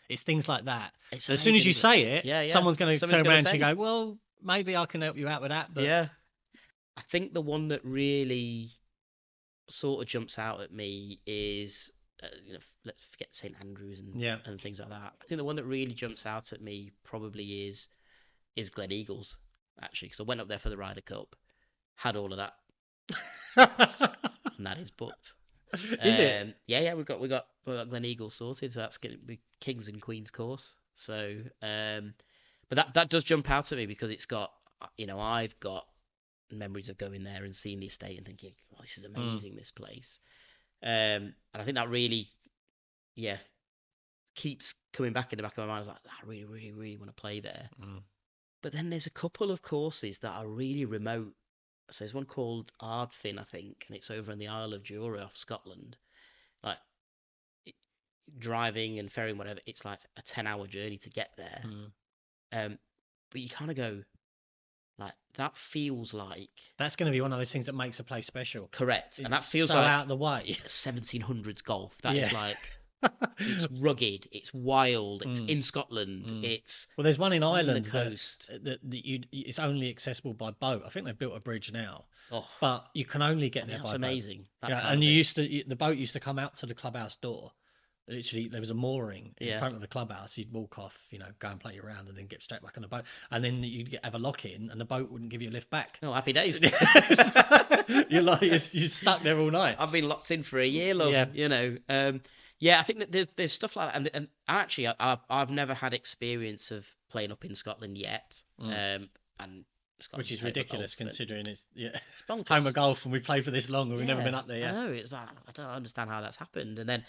it's things like that. So as soon as you say it, someone's going to turn around and go, well, maybe I can help you out with that. But yeah, I think the one that really sort of jumps out at me is let's forget St Andrews and things like that. I think the one that really jumps out at me probably is Gleneagles, actually, because I went up there for the Ryder Cup, had all of that, and that is booked. Is it? Yeah, we've got Gleneagles sorted, so that's going to be Kings and Queens course. So, but that does jump out at me because it's got, I've got memories of going there and seeing the estate and thinking, oh, this is amazing, this place. And I think that really, keeps coming back in the back of my mind. I was like, I really, really, really want to play there. But then there's a couple of courses that are really remote. So there's one called Ardfin, I think, and it's over in the Isle of Jura off Scotland. Like, driving and ferrying, whatever, it's like a 10-hour journey to get there. But you kind of go, like, that feels like... That's going to be one of those things that makes a place special. Correct. And that feels so like... out of the way. 1700s golf. That is like... It's rugged, it's wild, it's in Scotland, it's... Well, there's one in Ireland, on the coast. It's only accessible by boat. I think they've built a bridge now. But you can only get there by boat. That's amazing. And the boat used to come out to the clubhouse door. Literally, there was a mooring in front of the clubhouse. You'd walk off, go and play your round, and then get straight back on the boat. And then you'd have a lock in, and the boat wouldn't give you a lift back. Oh, happy days! You're stuck there all night. I've been locked in for a year, love. I think that there's stuff like that, and actually, I've never had experience of playing up in Scotland yet, and which is ridiculous considering it's bonkers. Home of golf, and we played for this long, and we've never been up there yet. I know, it's like I don't understand how that's happened, and then.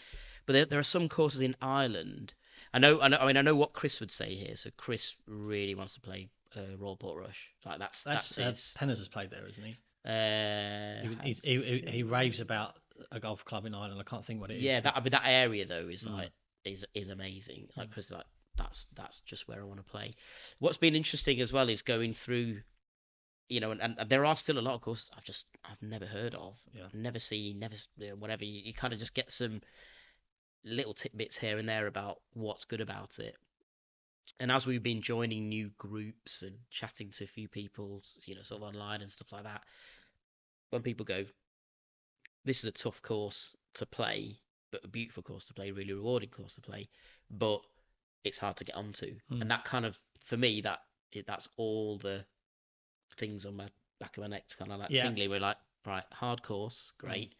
But there are some courses in Ireland. I know what Chris would say here. So Chris really wants to play Royal Portrush. Like that's his... Penners has played there, isn't he? He raves about a golf club in Ireland. I can't think what it is. Yeah, that area though is like is amazing. Like Chris is like that's just where I want to play. What's been interesting as well is going through, and there are still a lot of courses I've never heard of, never seen, whatever. You kind of just get some little tidbits here and there about what's good about it. And as we've been joining new groups and chatting to a few people, sort of online and stuff like that, when people go, this is a tough course to play, but a beautiful course to play, really rewarding course to play, but it's hard to get onto. And that kind of, for me, that's all the things on my back of my neck kind of like tingly. We're like, right, hard course, great.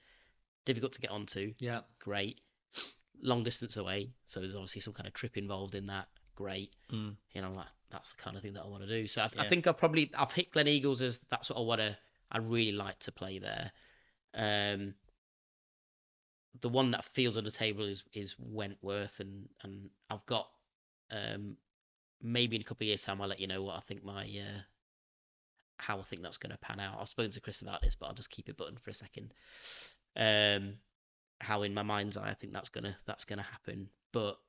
Difficult to get onto, great. Long distance away, so there's obviously some kind of trip involved in that. Great, like that's the kind of thing that I want to do. So I think I've hit Gleneagles as that's what I really like to play there. The one that feels on the table is Wentworth, and I've got maybe in a couple of years' time I'll let you know what I think how I think that's going to pan out. I've spoken to Chris about this, but I'll just keep it buttoned for a second. How in my mind's eye I think that's gonna happen, but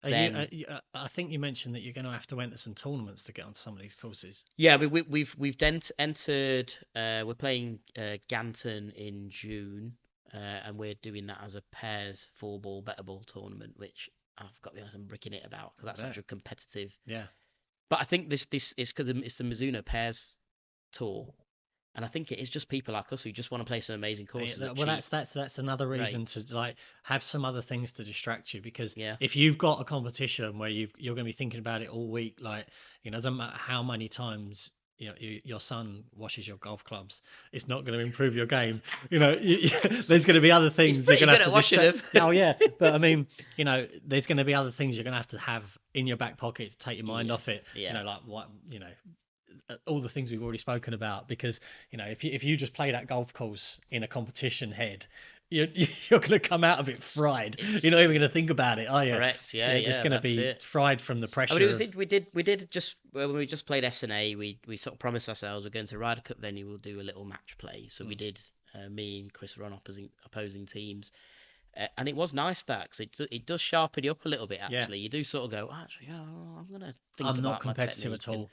I think you mentioned that you're going to have to enter some tournaments to get onto some of these courses. Yeah, we've entered. We're playing Ganton in June, and we're doing that as a pairs 4-ball better ball tournament, which I've got to be honest, I'm bricking it about because that's such a competitive. Yeah. But I think this is because it's the Mizuno Pairs Tour. And I think it is just people like us who just want to play some amazing courses. That's another reason to like have some other things to distract you, because if you've got a competition where you're going to be thinking about it all week, like doesn't matter how many times your son washes your golf clubs, it's not going to improve your game. There's going to be other things you're going to have to distract. Oh yeah, but I mean, there's going to be other things you're going to have in your back pocket to take your mind off it. Like what all the things we've already spoken about, because if you just play that golf course in a competition head, you're going to come out of it fried. You're not even going to think about it, are you? Correct. You're just going to be fried from the pressure. We did just when we just played SNA, we sort of promised ourselves we're going to Ryder Cup venue, we'll do a little match play. So we did. Me and Chris were on opposing teams. And it was nice that, because it does sharpen you up a little bit, actually. You do sort of go, actually, I'm going to think about my technique. I'm not competitive at all.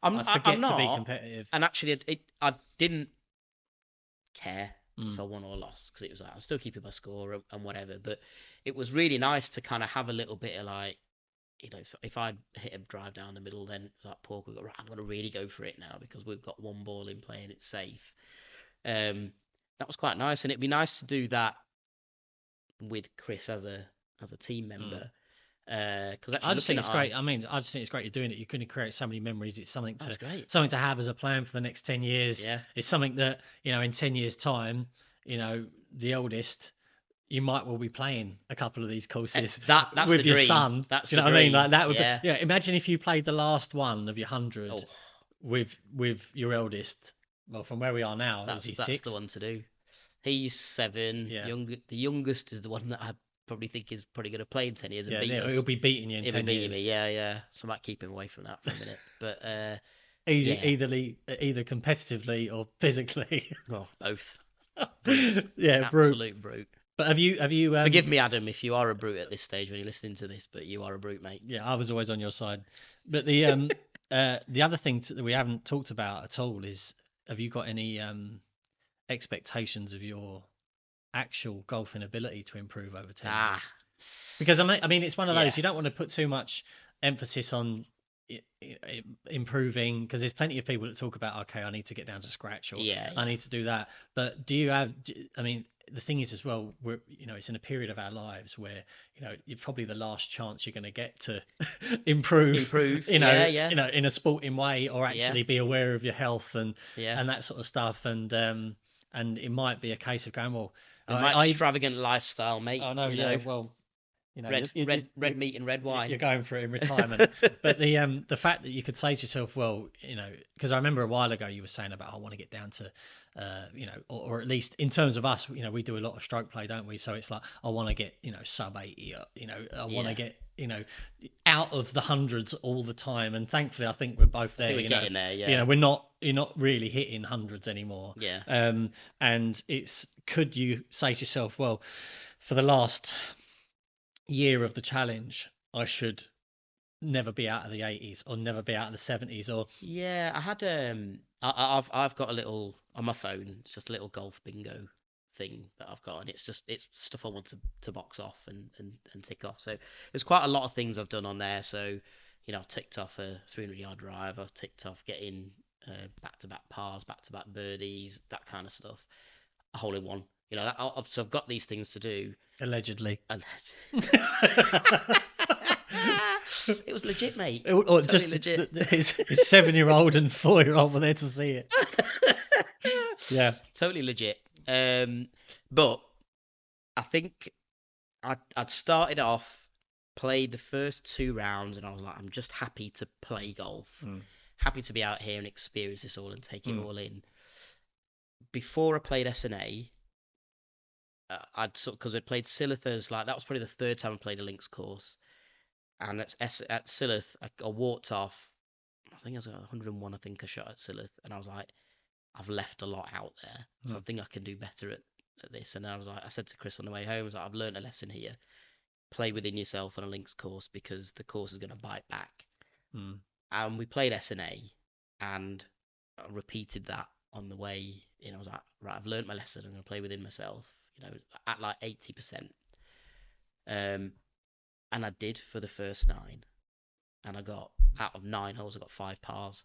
I forget to be competitive. And actually, I didn't care if I won or lost, because it was like I was still keeping my score and whatever. But it was really nice to kind of have a little bit of like, you know, if I'd hit a drive down the middle, then it was like Paul could go, right, I'm going to really go for it now because we've got one ball in play and it's safe. That was quite nice, and it'd be nice to do that with Chris as a team member. Because I just think it's great. I mean, I just think it's great you're doing it. You're going to create so many memories. It's something to have as a plan for the next 10 years. Yeah. It's something that, you know, in 10 years' time, you know, the oldest, you might well be playing a couple of these courses that's with the your dream. son. That's Do you know the what I mean? dream. Like that would Yeah. be, imagine if you played the last one of your 100 with your eldest. Well, from where we are now, that's 6? the one to do. He's 7. Yeah. The youngest is the one that I probably think is probably going to play in 10 years and beat us. He'll be beating you in 10 years. Me. Yeah. So I might keep him away from that for a minute. But either competitively or physically. Well, both. Yeah, brute. Absolute brute. But have you forgive me, Adam, if you are a brute at this stage when you're listening to this, but you are a brute, mate. Yeah, I was always on your side. But the the other thing that we haven't talked about at all is, have you got any expectations of your actual golfing ability to improve over 10 years? Because I mean it's one of those, you don't want to put too much emphasis on improving, because there's plenty of people that talk about, okay, I need to get down to scratch, or I need to do that. But I mean, the thing is as well, we're, you know, it's in a period of our lives where, you know, you're probably the last chance you're going to get to improve, you know, you know, in a sporting way, or actually be aware of your health and that sort of stuff. And it might be a case of going, well, extravagant lifestyle, mate. I know, well, you know, red meat and red wine. You're going for it in retirement. But the fact that you could say to yourself, well, you know, because I remember a while ago you were saying about, I want to get down to, you know, or at least in terms of us, you know, we do a lot of stroke play, don't we? So it's like, I want to get, you know, sub 80, you know, I want to get, you know, out of the hundreds all the time. And thankfully, I think we're both there. We're getting there, You know, you're not really hitting hundreds anymore. Yeah. And could you say to yourself, well, for the last year of the challenge, I should never be out of the 80s or never be out of the 70s? Or I had I've got a little on my phone, it's just a little golf bingo thing that I've got, and it's stuff I want to box off and tick off. So there's quite a lot of things I've done on there. So, you know, I've ticked off a 300-yard drive, I've ticked off getting back-to-back pars, back-to-back birdies, that kind of stuff, a hole in one. You know, so I've got these things to do. Allegedly. It was legit, mate. Or totally just legit. His 7-year-old and 4-year-old were there to see it. Yeah. Totally legit. But I think I'd started off, played the first 2 rounds, and I was like, I'm just happy to play golf. Happy to be out here and experience this all and take it all in. Before I played SNA, because I'd played Silithers, like that was probably the 3rd time I played a links course, and at Silith I walked off. I think I was at 101. I think I shot at Silith, and I was like, I've left a lot out there, so I think I can do better at this. And I was like, I said to Chris on the way home, I was like, I've learned a lesson here. Play within yourself on a links course, because the course is going to bite back. And we played SNA, and I repeated that on the way. You know, I was like, right, I've learned my lesson. I'm going to play within myself. You know, at like 80%. And I did for the first 9. And I got, out of 9 holes, I got 5 pars.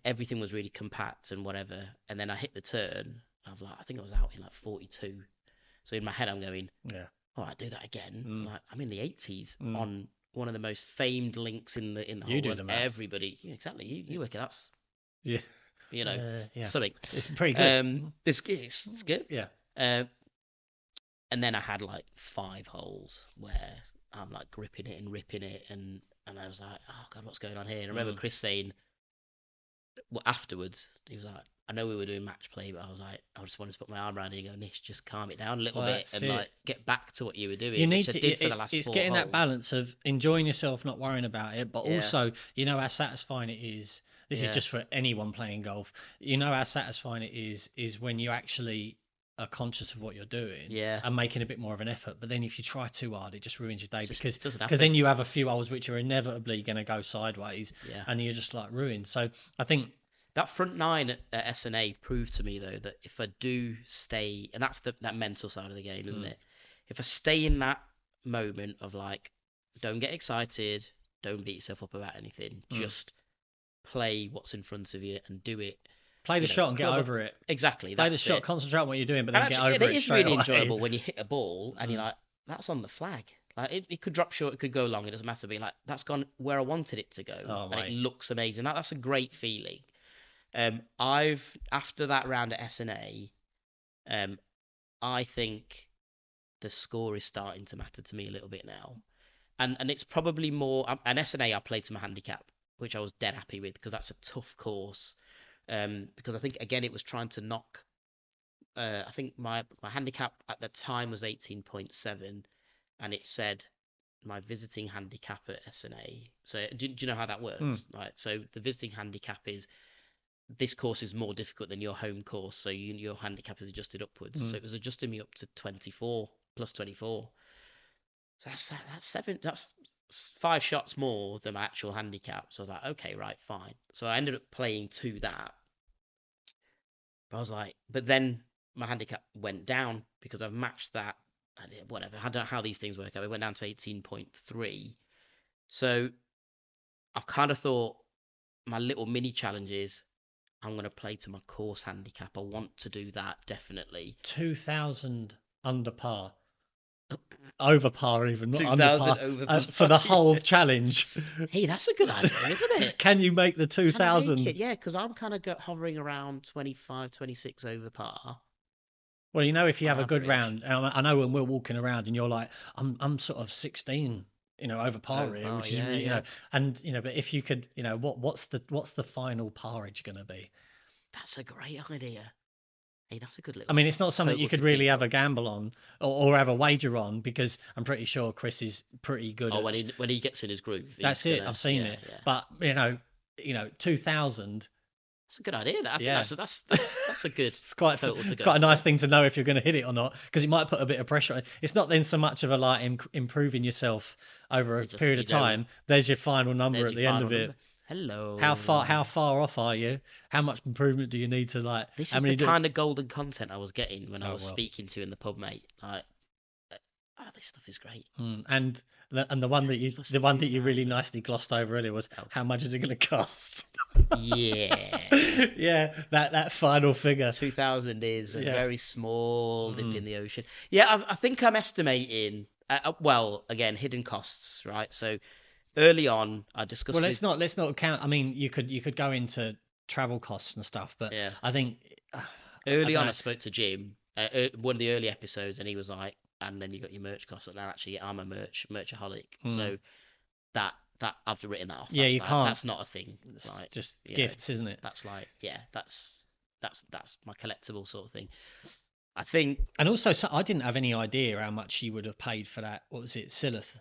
Everything was really compact and whatever. And then I hit the turn. I was like, I think I was out in like 42. So in my head, I'm going, all right, do that again. I'm in the 80s on one of the most famed links in the whole you do world. The math. Everybody, exactly. You work at that's, you know, something. It's pretty good. It's good. Yeah. And then I had like 5 holes where I'm like gripping it and ripping it, and I was like, oh god, what's going on here? And I remember Chris saying, well, afterwards, he was like, I know we were doing match play, but I was like, I just wanted to put my arm around you and go, Nish, just calm it down a little bit and like get back to what you were doing. You need which to. I did for the last 4 it's getting holes. that balance of enjoying yourself, not worrying about it, but also, you know how satisfying it is. This is just for anyone playing golf. You know how satisfying it is when you actually are conscious of what you're doing and making a bit more of an effort. But then if you try too hard, it just ruins your day, because then you have a few hours which are inevitably going to go sideways and you're just like ruined. So I think That front nine at SNA proved to me though that if I do stay, and that's that mental side of the game, isn't it? If I stay in that moment of like, don't get excited, don't beat yourself up about anything, just play what's in front of you and do it. Play the shot and get over it. Exactly. Play the shot, concentrate on what you're doing, but then actually, get over it. It is really enjoyable when you hit a ball and you're like, that's on the flag. Like it could drop short, it could go long, it doesn't matter. Being like, that's gone where I wanted it to go, and it looks amazing. That's a great feeling. After that round at SNA, I think the score is starting to matter to me a little bit now, and it's probably more. An SNA I played to my handicap, which I was dead happy with because that's a tough course. Because I think again it was trying to knock. I think my handicap at the time was 18.7, and it said my visiting handicap at SNA. So do you know how that works? Right. So the visiting handicap is this course is more difficult than your home course, so your handicap is adjusted upwards. So it was adjusting me up to 24 plus 24. So that's 5 shots more than my actual handicap. So I was like, okay, right, fine. So I ended up playing to that. But I was like, but then my handicap went down because I've matched that. Whatever. I don't know how these things work out. It went down to 18.3. So I've kind of thought my little mini challenges, I'm going to play to my course handicap. I want to do that, definitely. 2,000 under par. Over par even, not 2,000 under par, over par. for the whole challenge. Hey, that's a good idea, isn't it? Can you make the 2,000? Yeah, because I'm kind of hovering around 25, 26 over par. Well, you know, if you have a good round, I know when we're walking around and you're like, I'm sort of 16, over par here, which is really, and but if you could, what's the final parage going to be? That's a great idea. Hey, that's a good little. I mean, it's not something you could really have a gamble on or have a wager on, because I'm pretty sure Chris is pretty good. Oh, when he gets in his groove. That's it. I've seen it. Yeah. But 2,000. That's a good idea. That's a good. It's quite a nice thing to know if you're going to hit it or not, because it might put a bit of pressure on. It's not then so much of a like improving yourself over a period of time. There's your final number at the end of it. Hello. How far off are you? How much improvement do you need to like? This is the kind of golden content I was getting when I was speaking to in the pub, mate. Like, this stuff is great. And the one that you really nicely glossed over earlier was how much is it going to cost? Yeah. Yeah, that final figure. 2,000 is a very small dip in the ocean. Yeah, I think I'm estimating. Well, again, hidden costs, right? So early on, I discussed. Well, let's not count. I mean, you could go into travel costs and stuff, but I think early on, I spoke to Jim, one of the early episodes, and he was like, and then you got your merch costs. And actually, I'm a merchaholic, so that I've written that off. Yeah, you can't. That's not a thing. It's like, just gifts, isn't it? That's like, that's my collectible sort of thing. I think. And also, I didn't have any idea how much you would have paid for that. What was it, Silith?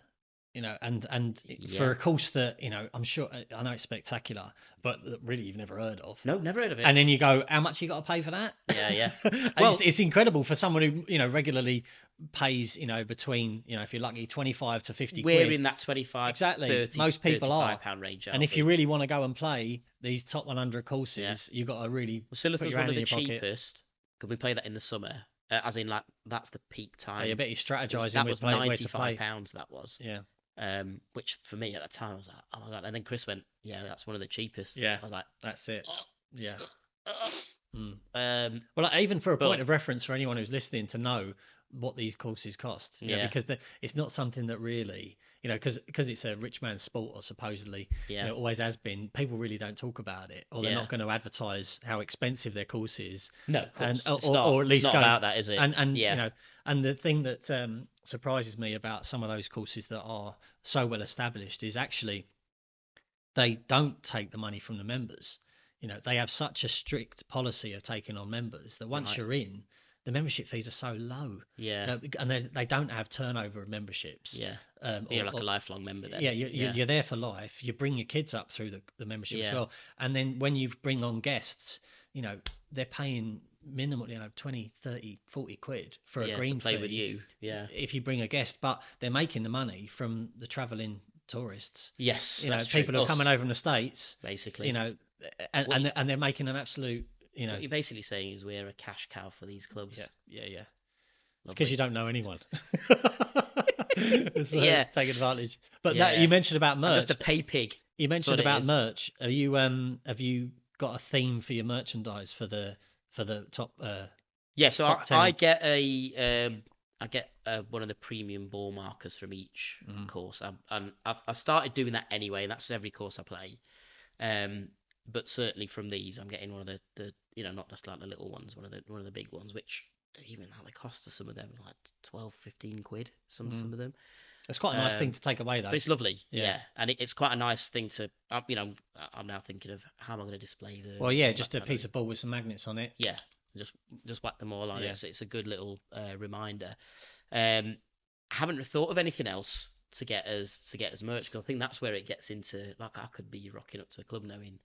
And for a course that, I'm sure, I know it's spectacular, but really you've never heard of. No, never heard of it. And then you go, how much you got to pay for that? Yeah. Well, it's incredible for someone who, regularly pays, between, if you're lucky, 25 to 50 quid. We're in that 25, exactly. 30, most people are £35 range. And if you really want to go and play these top 100 courses, you've got to really Silith was one of the cheapest. Could we play that in the summer? As in, like, that's the peak time. I bet you're strategizing. That was £95. That was. Yeah. Which for me at that time I was like, oh my god. And then Chris went, yeah, that's one of the cheapest. Yeah. I was like, that's it. Yeah. Well, even for a point of reference for anyone who's listening to know what these courses cost, because it's not something that really, because it's a rich man's sport, or supposedly, it always has been. People really don't talk about it, or they're not going to advertise how expensive their course is. No, of course. Or at least it's not about that, is it? And and the thing that surprises me about some of those courses that are so well established is actually they don't take the money from the members. They have such a strict policy of taking on members that once you're in, the membership fees are so low. Yeah. And they don't have turnover of memberships. Yeah. You're like a lifelong member then. Yeah, you're there for life. You bring your kids up through the membership as well. And then when you bring on guests, they're paying minimally 20, 30, 40 quid for a green to play fee with you. Yeah. If you bring a guest, but they're making the money from the travelling tourists. Yes. People are coming over from the States. Basically. and they're making an absolute, What you're basically saying is we're a cash cow for these clubs. Yeah. It's because you don't know anyone. It's Yeah, take advantage. But that you mentioned about merch. I'm just a pay pig. You mentioned about merch. Are you have you got a theme for your merchandise for the top? Yeah, so I get one of the premium ball markers from each course, and I started doing that anyway. And that's every course I play. But certainly from these, I'm getting one of the not just like the little ones, one of the big ones, which even how they cost us, some of them like 12, 15 quid. Some of them. It's quite a nice thing to take away, though. But it's lovely, yeah. And it's quite a nice thing to, I'm now thinking of how am I going to display the. Well, yeah, just a piece of ball with some magnets on it. Yeah, just whack them all on. Yeah. It's a good little reminder. Haven't thought of anything else to get us merch, because I think that's where it gets into, like, I could be rocking up to a club knowing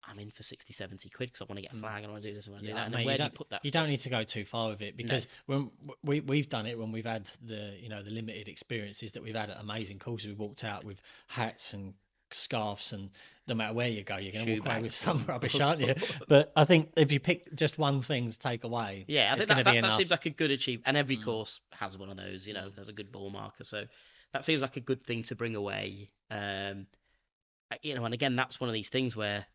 I'm in for 60, 70 quid because I want to get a flag and I want to do this and I want to do that. And where do you put that? You don't need to go too far with it, because when we've done it, when we've had the the limited experiences that we've had at amazing courses, we walked out with hats and scarves, and no matter where you go, you're going to walk away with some rubbish, aren't you? But I think if you pick just one thing to take away, I think that seems like a good achievement. And every course has one of those. There's a good ball marker, so that feels like a good thing to bring away. And again, that's one of these things where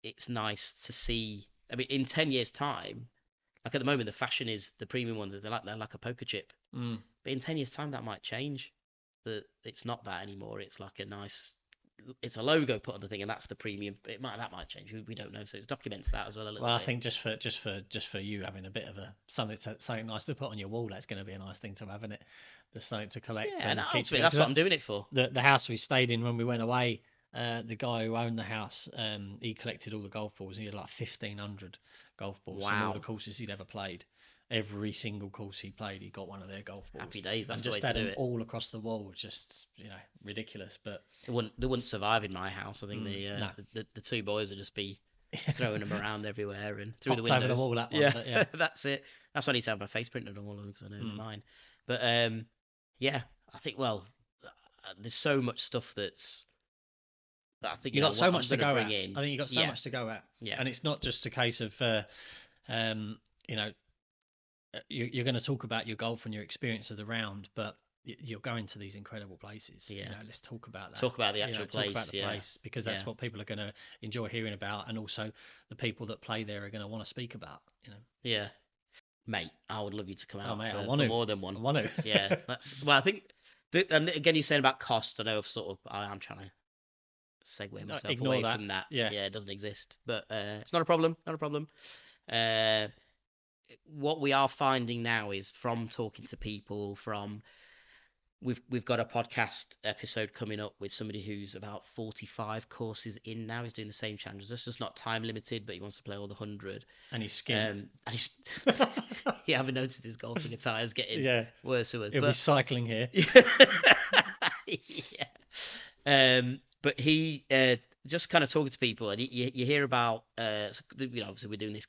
it's nice to see. I mean, in 10 years' time, like at the moment, the fashion is the premium ones. They're like a poker chip. But in 10 years' time, that might change. That it's not that anymore. It's like it's a logo put on the thing, and that's the premium. That might change. We don't know. So it documents that as well a little bit. I think just for you having a bit of something nice to put on your wall, that's going to be a nice thing to have, isn't it? There's something to collect. Yeah, and that's what I'm doing it for. The house we stayed in when we went away. The guy who owned the house, he collected all the golf balls. He had like 1,500 golf balls from all the courses he'd ever played. Every single course he played, he got one of their golf balls. Happy days. That's the way to do it. All across the wall, just ridiculous. But they wouldn't survive in my house. I think the two boys would just be throwing them around everywhere and through the windows. Over the wall, that one, yeah. That's it. That's why I need to have my face printed on all of them, because I know they're mine. But I think there's so much stuff that's. I think you got so much to go at. I think you got so much to go at. Yeah. And it's not just a case of, you're going to talk about your golf and your experience of the round, but you're going to these incredible places. Yeah. Let's talk about that. Talk about the actual place. Talk about the place, because that's what people are going to enjoy hearing about, and also the people that play there are going to want to speak about. Yeah. Mate, I would love you to come out. Oh, mate, I want to. More than one. I want to. Yeah. I think. And again, you're saying about cost. I know I'm trying to segue myself away from that. Yeah, it doesn't exist, but it's not a problem. What we are finding now is, from talking to people, we've got a podcast episode coming up with somebody who's about 45 courses in now. He's doing the same challenge. It's just not time limited, but he wants to play all the 100. And he's skinned. I haven't noticed his golfing attire is getting worse and worse. He'll be cycling here. But he just kind of talking to people, and you hear about, obviously we're doing this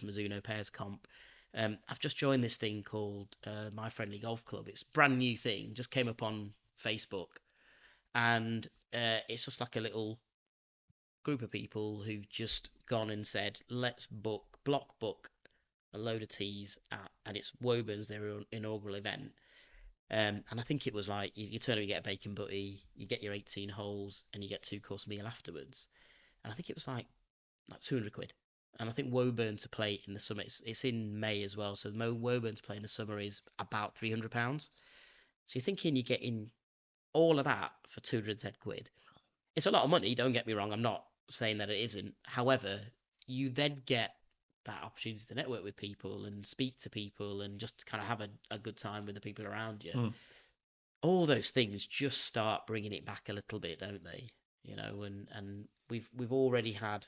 Mizuno Pairs comp. I've just joined this thing called My Friendly Golf Club. It's a brand new thing, just came up on Facebook, and it's just like a little group of people who've just gone and said, let's block book a load of tees and it's Woburn's, their inaugural event. And I think it was like you turn up, you get a bacon butty, you get your 18 holes, and you get 2-course meal afterwards. And I think it was like 200 quid. And I think Woburn to play in the summer, it's in May as well. So Woburn to play in the summer is about £300. So you're thinking you're getting all of that for 210 quid. It's a lot of money, don't get me wrong. I'm not saying that it isn't. However, you then get that opportunity to network with people and speak to people and just kind of have a good time with the people around you. All those things just start bringing it back a little bit, don't they? And we've already had,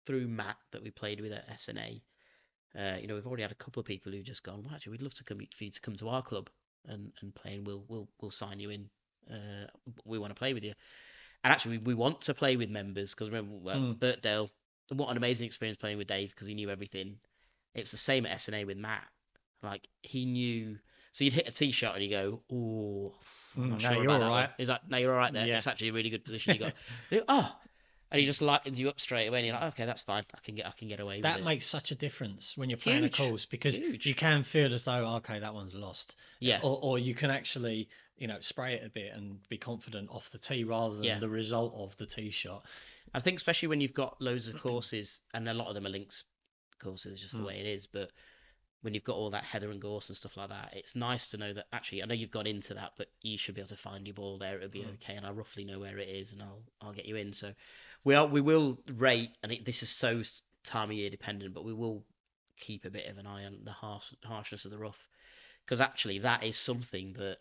through Matt that we played with at SNA, we've already had a couple of people who've just gone, well, actually, we'd love for you to come to our club and play, and we'll sign you in. We want to play with you. And actually, we want to play with members, because remember, Birkdale, what an amazing experience playing with Dave, because he knew everything. It was the same at SNA with Matt. Like, he knew. So you'd hit a tee shot and you go, oh, no, you're all right. He's like, no, you're all right there. Yeah. It's actually a really good position you got. Oh, and he just lightens you up straight away, and you're like, okay, that's fine. I can get away with it. That makes such a difference when you're playing Huge. a course, because Huge. you can feel as though, okay, that one's lost. Yeah. Or you can actually, spray it a bit and be confident off the tee rather than the result of the tee shot. I think especially when you've got loads of courses, and a lot of them are links courses, just the way it is, but when you've got all that heather and gorse and stuff like that, it's nice to know that actually, I know you've gone into that, but you should be able to find your ball there. It'll be okay, and I roughly know where it is, and I'll get you in. So we will rate, and this is so time of year dependent, but we will keep a bit of an eye on the harshness of the rough, because actually that is something that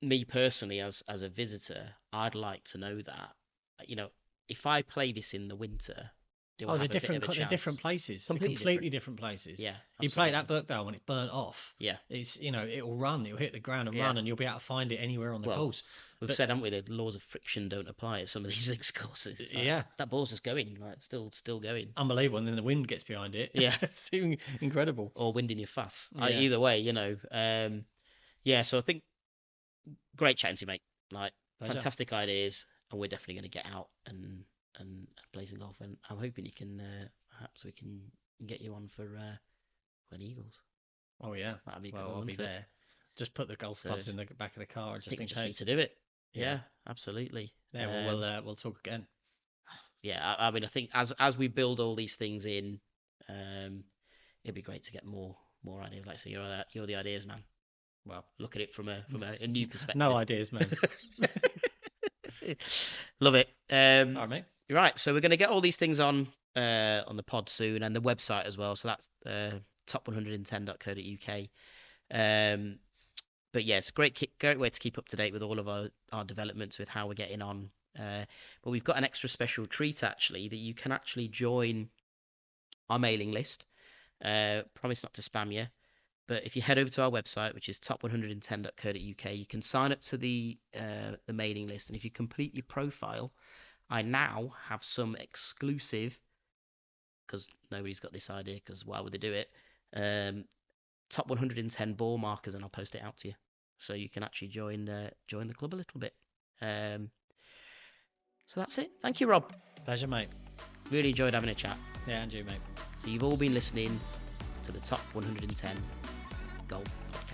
me personally, as a visitor, I'd like to know that, if I play this in the winter. They're different places. Completely different places. Yeah. Absolutely. You play that Birkdale when it's burnt off. Yeah. It's it'll run, it'll hit the ground and run, and you'll be able to find it anywhere on the course. We've said, haven't we, the laws of friction don't apply at some of these links courses. That ball's just going, still going. Unbelievable, and then the wind gets behind it. Yeah. It's incredible. Or wind in your face. Either way, so I think great chatting to you, mate. Fantastic ideas, and we're definitely going to get out and play some golf, and I'm hoping you can perhaps we can get you on for Glen Eagles. Oh yeah, that'd be good. I'll be there. Just put the golf clubs in the back of the car, just in case. Just need to do it. Yeah, absolutely. Yeah, we'll talk again. Yeah, I mean, I think as we build all these things in, it'd be great to get more ideas. Like, so you're the ideas man. Well, look at it from a new perspective. No ideas, man. Love it. All right, mate. Right, so we're going to get all these things on the pod soon, and the website as well. So that's top110.co.uk. But yeah, it's a great way to keep up to date with all of our developments, with how we're getting on. But we've got an extra special treat, actually, that you can actually join our mailing list. Promise not to spam you. But if you head over to our website, which is top110.co.uk, you can sign up to the mailing list. And if you complete your profile, I now have some exclusive, because nobody's got this idea, because why would they do it? Top 110 ball markers, and I'll post it out to you, so you can actually join the club a little bit. So that's it. Thank you, Rob. Pleasure, mate. Really enjoyed having a chat. Yeah, and you, mate. So you've all been listening to the Top 110 Golf Podcast.